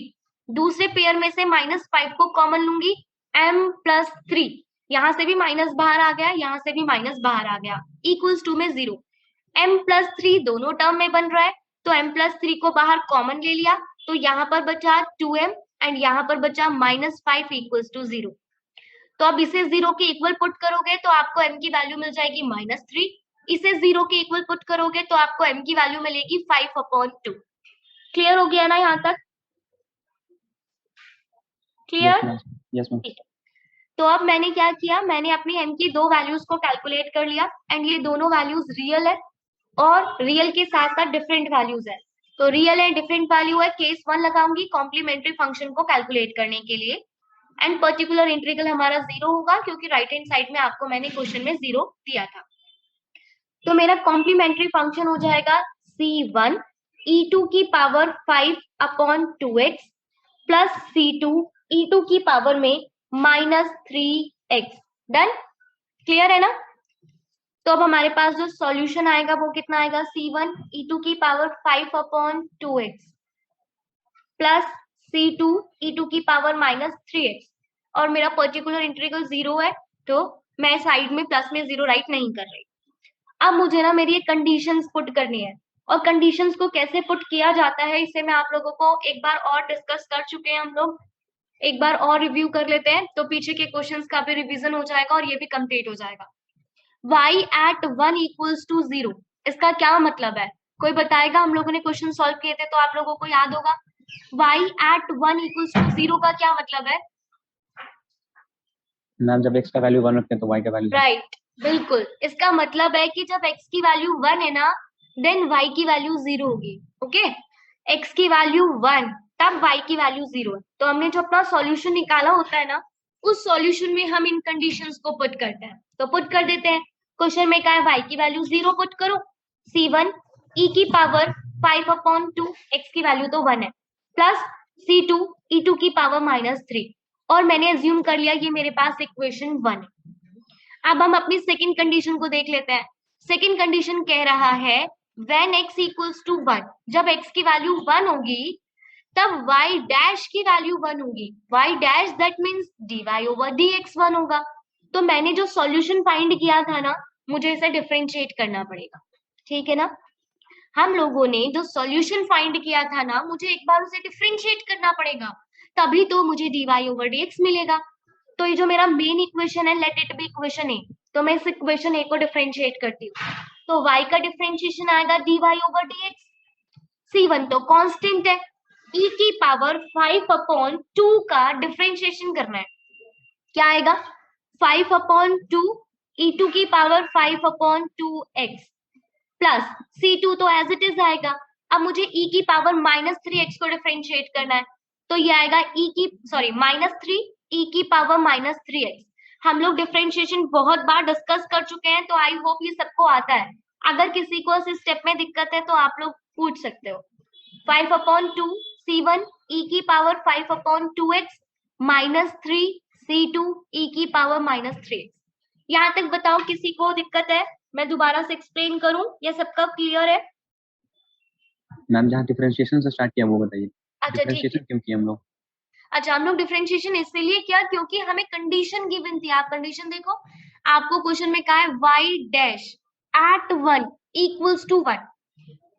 दूसरे पेयर में से माइनस 5 को कॉमन लूंगी, m प्लस 3। यहां से भी माइनस बाहर आ गया, यहां से भी माइनस बाहर आ गया, इक्वल्स टू में 0। m प्लस 3 दोनों टर्म में बन रहा है, तो m प्लस 3 को बाहर कॉमन ले लिया, तो यहाँ पर बचा 2m एंड यहाँ पर बचा माइनस 5 इक्वल्स टू 0। तो अब इसे 0 के इक्वल पुट करोगे तो आपको m की वैल्यू मिल जाएगी माइनस 3। इसे 0 के इक्वल पुट करोगे तो आपको m की वैल्यू मिलेगी 5/2। क्लियर हो गया ना यहाँ तक? क्लियर? Yes ma'am. तो अब मैंने क्या किया, मैंने अपनी m की दो वैल्यूज को कैलकुलेट कर लिया एंड ये दोनों वैल्यूज रियल है और रियल के साथ साथ डिफरेंट वैल्यूज है। तो रियल एंड डिफरेंट वैल्यू है, केस 1 लगाऊंगी कॉम्प्लीमेंट्री फंक्शन को कैलकुलेट करने के लिए, एंड पर्टिकुलर इंटीग्रल हमारा 0 होगा क्योंकि राइट हैंड साइड में आपको मैंने क्वेश्चन में 0 दिया था। तो मेरा कॉम्प्लीमेंट्री फंक्शन हो जाएगा c1 e2 की power 5/2x plus c2 e2 की पावर में माइनस 3x। डन? क्लियर है ना? तो अब हमारे पास जो सॉल्यूशन आएगा वो कितना आएगा, c1 e2 की power 5/2x plus c2 e2 की पावर माइनस 3x, और मेरा पर्टिकुलर इंटीग्रल 0 है तो मैं साइड में प्लस में 0 राइट नहीं कर रही। अब मुझे ना मेरी कंडीशंस पुट करनी है, और कंडीशंस को कैसे पुट किया जाता है इसे मैं आप लोगों को एक बार और डिस्कस कर चुके हैं हम लोग, एक बार और रिव्यू कर लेते हैं तो पीछे के क्वेश्चंस का भी रिवीजन हो जाएगा और ये भी कंप्लीट हो जाएगा। y at 1 equals to 0, इसका क्या मतलब है, कोई बताएगा? हम लोगों ने क्वेश्चन सॉल्व किए थे तो आप लोगों को याद होगा y at 1 equals to 0 का क्या मतलब है? मैम जब x का वैल्यू 1 रखते हैं तो y का वैल्यू राइट, बिल्कुल। इसका मतलब है कि जब x की वैल्यू 1 है ना, देन y की वैल्यू 0 होगी। ओके, x की वैल्यू 1 तब y की वैल्यू 0 है। तो हमने जो अपना सॉल्यूशन निकाला होता है ना, उस सॉल्यूशन में हम इन कंडीशंस को पुट करते हैं। तो पुट कर देते हैं। क्वेश्चन में क्या है, y की वैल्यू 0 पुट करो, c1 e की पावर 5/2, x की वैल्यू तो 1 है, प्लस c2 e2 की पावर माइनस 3, और मैंने अज्यूम कर लिया ये मेरे पास इक्वेशन 1 है। अब हम अपनी सेकंड कंडीशन को देख लेते हैं। सेकंड कंडीशन कह रहा है व्हेन x इक्वल्स टू 1, जब x की वैल्यू 1 होगी तब y डैश की वैल्यू 1 होगी। y dash that means dy/dx 1 होगा। तो मैंने जो सॉल्यूशन फाइंड किया था ना, मुझे इसे डिफरेंशिएट करना पड़ेगा, ठीक है ना? हम लोगों ने जो सॉल्यूशन फाइंड किया था ना, मुझे एक बार उसे डिफरेंशिएट करना पड़ेगा, तभी तो मुझे dy/dx मिलेगा। तो ये जो मेरा मेन इक्वेशन है, लेट इट बी इक्वेशन ए, तो मैं इस इक्वेशन ए को डिफरेंशिएट करती हूँ। तो y का डिफरेंशिएशन आएगा dy/dx, c1 तो कांस्टेंट है, e की पावर 5/2 का डिफरेंशिएशन करना है, क्या आएगा 5/2 e2 की पावर 5/2x प्लस C2 तो एज इट इज आएगा। अब मुझे e की पावर -3x को डिफरेंशिएट करना है, तो ये आएगा -3 e की पावर -3x। हम लोग डिफरेंशिएशन बहुत बार डिस्कस कर चुके हैं, तो आई होप ये सबको आता है। अगर किसी को इस स्टेप में दिक्कत है तो आप लोग पूछ सकते हो। 5/2 C1 e की पावर 5/2x -3 C2 e की पावर -3x। यहाँ तक बताओ किसी को दिक्कत है? मैं दोबारा से एक्सप्लेन करूं या सबका क्लियर है? मैम जहाँ डिफरेंशिएशन से स्टार्ट किया वो बताइए। अच्छा ठीक है। डिफरेंशिएशन क्यों किया हम लोग? अच्छा, हम लोग डिफरेंशिएशन इसलिए किया क्योंकि हमें कंडीशन गिवन थी। आप कंडीशन देखो, आपको क्वेश्चन में कहा है y dash at 1 equals to 1।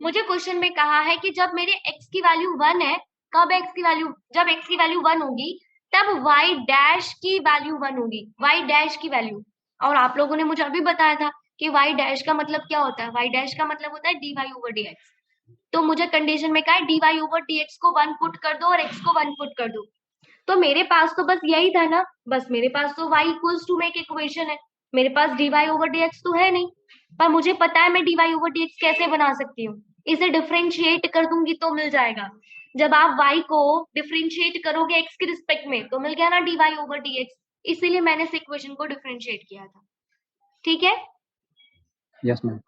मुझे क्वेश्चन में कहा है कि जब मेरे x की वैल्यू 1 है, कब x की वैल्यू, जब x की वैल्यू 1 होगी तब y डैश की वैल्यू 1 होगी, y डैश की वैल्यू। और आप लोगों ने मुझे अभी बताया था कि y डैश का मतलब क्या होता है? y डैश का मतलब होता है dy ओवर dx। तो मुझे कंडीशन में कहा है dy ओवर dx को 1 पुट कर दो और x को 1 पुट कर दो। तो मेरे पास तो बस यही था ना, बस मेरे पास तो y इक्वल्स टू में एक इक्वेशन है, मेरे पास dy ओवर dx तो है नहीं, पर मुझे पता है मैं dy ओवर dx कैसे बना सकती हूँ। इसे डिफरेंशिएट कर दूंगी तो मिल जाएगा। जब आप y को डिफरेंशिएट करोगे x के रिस्पेक्ट में तो मिल गया ना dy ओवर dx, इसीलिए मैंने इस इक्वेशन को डिफरेंशिएट किया था। ठीक है? Yes ma'am.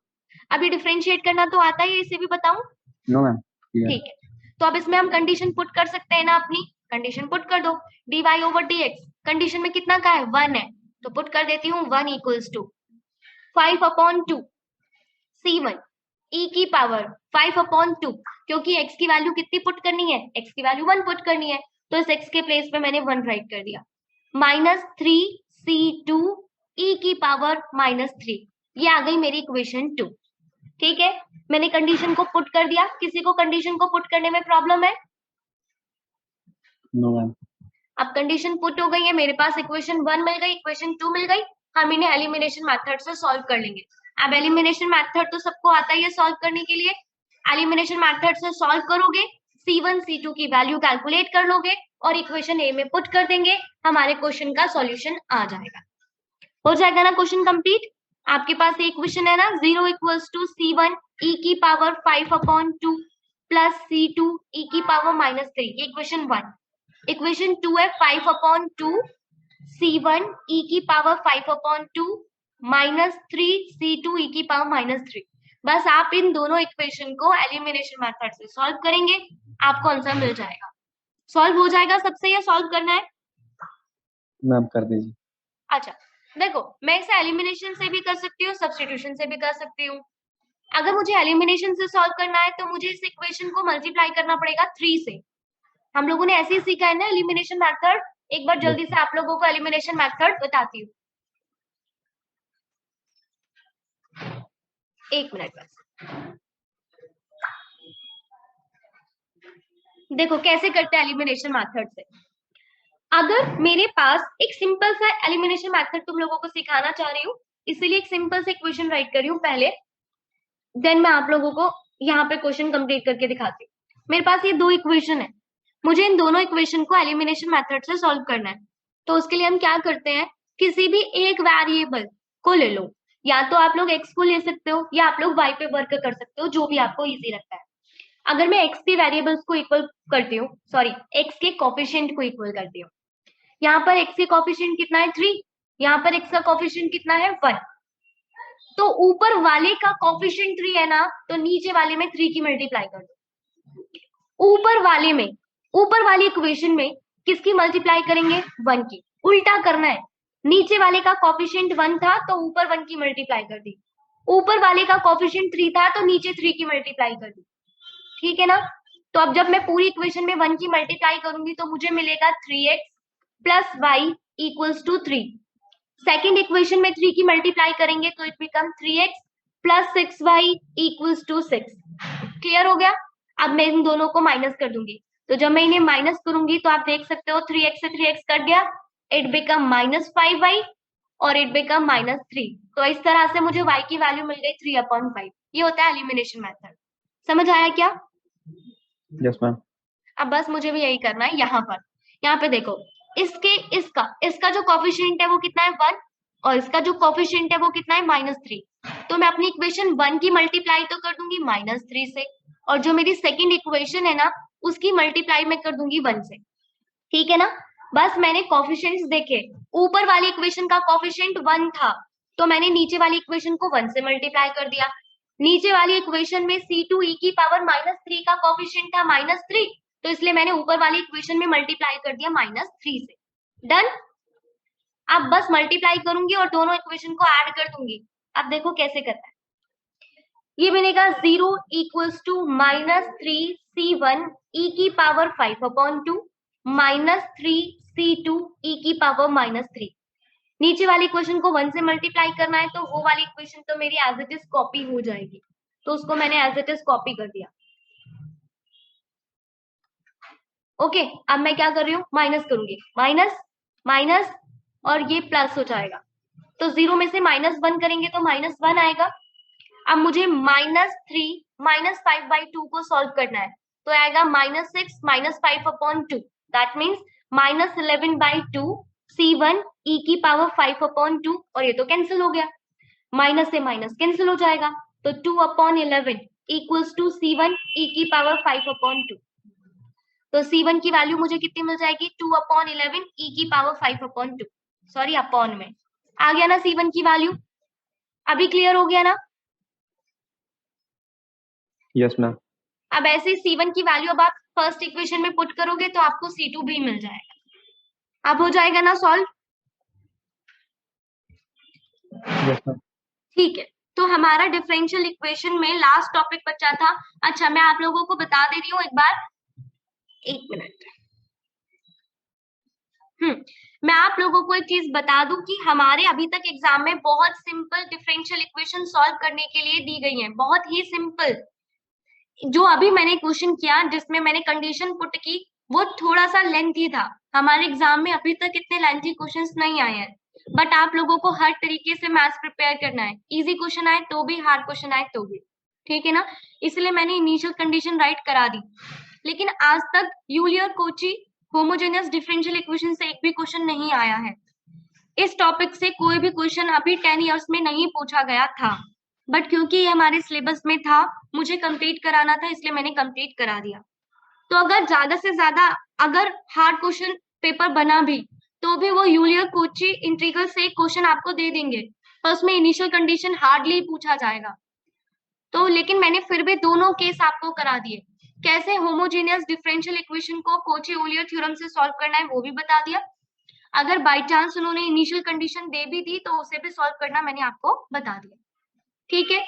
अभी डिफरेंशिएट करना तो आता ही है, इसे भी बताऊं? No ma'am. ठीक है, तो अब इसमें हम कंडीशन पुट कर सकते हैं ना, अपनी कंडीशन पुट कर दो। dy ओवर dx कंडीशन में कितना का है? 1 है, तो पुट कर देती हूँ 1 इक्वल्स टू 5/2 C1 e की पावर 5/2, क्योंकि x की वैल्यू कितनी पुट करनी है? x की वैल्यू 1 पुट करनी है, तो इस x के प्लेस पे मैंने 1 राइट कर दिया। -3 C2 e की पावर -3, ये आ गई मेरी इक्वेशन 2। ठीक है, मैंने कंडीशन को पुट कर दिया। किसी को कंडीशन को पुट करने में प्रॉब्लम है? No ma'am. अब कंडीशन पुट हो गई है, मेरे पास इक्वेशन 1 मिल गई, इक्वेशन 2 मिल गई। हम इन्हें एलिमिनेशन मेथड से सॉल्व कर लेंगे। अब एलिमिनेशन मेथड तो सबको आता ही है सॉल्व करने के लिए। एलिमिनेशन मेथड से सॉल्व करोगे, C1 C2 की वैल्यू कैलकुलेट कर लोगे और इक्वेशन ए में पुट कर देंगे, हमारे क्वेश्चन का सॉल्यूशन आ जाएगा। हो जाएगा ना क्वेश्चन कंप्लीट? आपके पास एक क्वेश्चन है ना, 0 इक्वल्स टू C1 e की पावर 5/2 प्लस C2 e की पावर -3, ये इक्वेशन 1। इक्वेशन 2 है 5/2 C1 e की पावर 5/2 -3 C2 e की पावर -3। बस आप इन दोनों इक्वेशन को एलिमिनेशन मेथड से सॉल्व करेंगे, आपको आंसर मिल जाएगा। सॉल्व हो जाएगा सबसे या सॉल्व करना है? मैम कर दीजिए। अच्छा देखो, मैं इसे एलिमिनेशन से भी कर सकती हूँ, सब्स्टिट्यूशन से भी कर सकती हूँ। अगर मुझे एलिमिनेशन से सॉल्व करना है तो मुझे इस इक्वेशन को मल्टीप्लाई करना पड़ेगा 3 से। हम लोगों ने ऐसे ही सीखा है ना एलिमिनेशन मेथड। एक बार जल्दी से आप लोगों को एलिमिनेशन मेथड बताती हूँ, एक मिनट बस। देखो कैसे करते हैं एलिमिनेशन मेथड से। अगर मेरे पास एक सिंपल सा एलिमिनेशन मेथड तुम लोगों को सिखाना चाह रही हूँ, इसीलिए एक सिंपल से क्वेश्चन राइट कर रही हूँ पहले, देन मैं आप लोगों को यहाँ पे क्वेश्चन कंप्लीट करके दिखाती हूँ। मेरे पास ये 2 इक्वेशन है, मुझे इन दोनों इक्वेशन को एलिमिनेशन मेथड से सॉल्व करना है। तो उसके लिए हम क्या करते हैं, किसी भी एक वेरिएबल को ले लो, या तो आप लोग x को ले सकते हो या आप लोग y पे वर्क कर सकते हो, जो भी आपको इजी लगता है। अगर मैं x के वेरिएबल्स को इक्वल करती हूँ, सॉरी x के कोफिशिएंट को इक्वल करती हूँ, यहाँ पर x के कोफिशिएंट कितना है 3, यहाँ पर x का कोफिशिएंट कितना है 1, तो ऊपर वाले का कोफिशिएंट 3 है ना, तो नीचे वाले में 3 की मल्टीप्लाई कर दो। ऊपर वाले में, ऊपर वाली इक्वेशन में किसकी मल्टीप्लाई करेंगे? 1 की। उल्टा करना है, नीचे वाले का कोफिशिएंट 1 था तो ऊपर 1 की मल्टीप्लाई कर दी, ऊपर वाले का कोफिशिएंट 3 था तो नीचे 3 की मल्टीप्लाई कर दी। ठीक है ना? तो अब जब मैं पूरी इक्वेशन में 1 की मल्टीप्लाई करूंगी तो मुझे मिलेगा 3x plus y equals to 3। Second equation में 3 की मल्टीप्लाई करेंगे तो it become 3x plus 6y equals to 6। Clear हो गया? अब मैं इन दोनों को माइनस कर दूंगी, तो जब मैं इन्हें माइनस करूंगी तो आप देख सकते हो 3x से 3x कट गया, इट बिकम -5y और इट बिकम -3। तो इस तरह से मुझे y की वैल्यू मिल गई 3/5। ये होता है एलिमिनेशन मेथड। समझ आया क्या? Yes ma'am. अब बस मुझे भी यही करना है। यहाँ पे देखो, इसका जो कोफिशिएंट है वो कितना है 1 और इसका जो कोफिशिएंट है वो कितना है -3। तो मैं अपनी इक्वेशन 1 की मल्टीप्लाई तो कर दूंगी -3 से, और जो मेरी सेकंड इक्वेशन है ना उसकी मल्टीप्लाई मैं कर दूंगी 1 से। ठीक है ना? बस मैंने कोफिशिएंट्स देखे, ऊपर वाली इक्वेशन का कोफिशिएंट 1 था तो मैंने नीचे वाली इक्वेशन को 1 से मल्टीप्लाई कर दिया। नीचे वाली इक्वेशन में c2e की पावर -3 का कोफिशिएंट था -3, तो इसलिए मैंने ऊपर वाली इक्वेशन में मल्टीप्लाई कर दिया -3 से। डन। अब बस मल्टीप्लाई करूंगी और दोनों इक्वेशन को ऐड कर दूंगी। अब देखो कैसे करना है। ये बनेगा 0 इक्वल्स टू -3c1 e की पावर 5/2 -3c2 e की पावर -3। नीचे वाली इक्वेशन को 1 से मल्टीप्लाई करना है तो वो वाली इक्वेशन तो मेरी एज इट इज कॉपी हो जाएगी, तो उसको मैंने एज इट इज कॉपी कर दिया। ओके, अब मैं क्या कर रही हूँ, माइनस करूंगी, माइनस माइनस और ये प्लस हो जाएगा, तो 0 में से -1 करेंगे तो -1 आएगा। अब मुझे -3 -5/2 को सॉल्व करना है, तो आएगा -6 -5/2, दैट मीन्स -11/2 c1 e की पावर 5/2, और ये तो कैंसिल हो गया, माइनस से माइनस कैंसिल हो जाएगा, तो 2/11 इक्वल्स टू c1 e की पावर 5/2। तो c1 की वैल्यू मुझे कितनी मिल जाएगी, 2/11 e की पावर 5/2, सॉरी अपॉन में आ गया ना c1 की वैल्यू। अभी क्लियर हो गया ना? Yes ma'am. अब ऐसे c1 की वैल्यू अब आप फर्स्ट इक्वेशन में पुट करोगे तो आपको c2 भी मिल जाएगा। अब हो जाएगा ना सॉल्व? Yes ma'am. ठीक है, तो हमारा डिफरेंशियल इक्वेशन में लास्ट टॉपिक बचा था। अच्छा, मैं आप लोगों को बता दे रही हूँ एक बार, 1 मिनट। मैं आप लोगों को एक चीज बता दूं कि हमारे अभी तक एग्जाम में बहुत सिंपल डिफरेंशियल इक्वेशन सॉल्व करने के लिए दी गई हैं, बहुत ही सिंपल। जो अभी मैंने क्वेश्चन किया जिसमें मैंने कंडीशन पुट की वो थोड़ा सा लेंथी था, हमारे एग्जाम में अभी तक इतने लेंथी क्वेश्चंस नहीं आए हैं, बट आप लोगों को हर तरीके से मैथ्स प्रिपेयर करना है, इजी क्वेश्चन आए तो भी, हार्ड क्वेश्चन आए तो भी, ठीक है ना? इसलिए मैंने इनिशियल कंडीशन राइट करा दी, लेकिन आज तक यूलियर-कोची होमोजेनियस डिफरेंशियल इक्वेशन से एक भी क्वेश्चन नहीं आया है। इस टॉपिक से कोई भी क्वेश्चन अभी 10 इयर्स में नहीं पूछा गया था, बट क्योंकि ये हमारे सिलेबस में था, मुझे कंप्लीट कराना था, इसलिए मैंने कंप्लीट करा दिया। तो अगर ज्यादा से ज्यादा अगर हार्ड क्वेश्चन पेपर बना भी तो भी वो यूलियर-कोची इंटीग्रल से एक क्वेश्चन आपको दे देंगे, पर उसमें इनिशियल कंडीशन हार्डली पूछा जाएगा। तो लेकिन मैंने फिर भी दोनों केस आपको करा दिए, कैसे होमोजेनियस डिफरेंशियल इक्वेशन को कोची-यूलियर थ्योरम से सॉल्व करना है वो भी बता दिया। अगर बाय चांस उन्होंने इनिशियल कंडीशन दे भी दी तो उसे भी सॉल्व करना मैंने आपको बता दिया, ठीक है?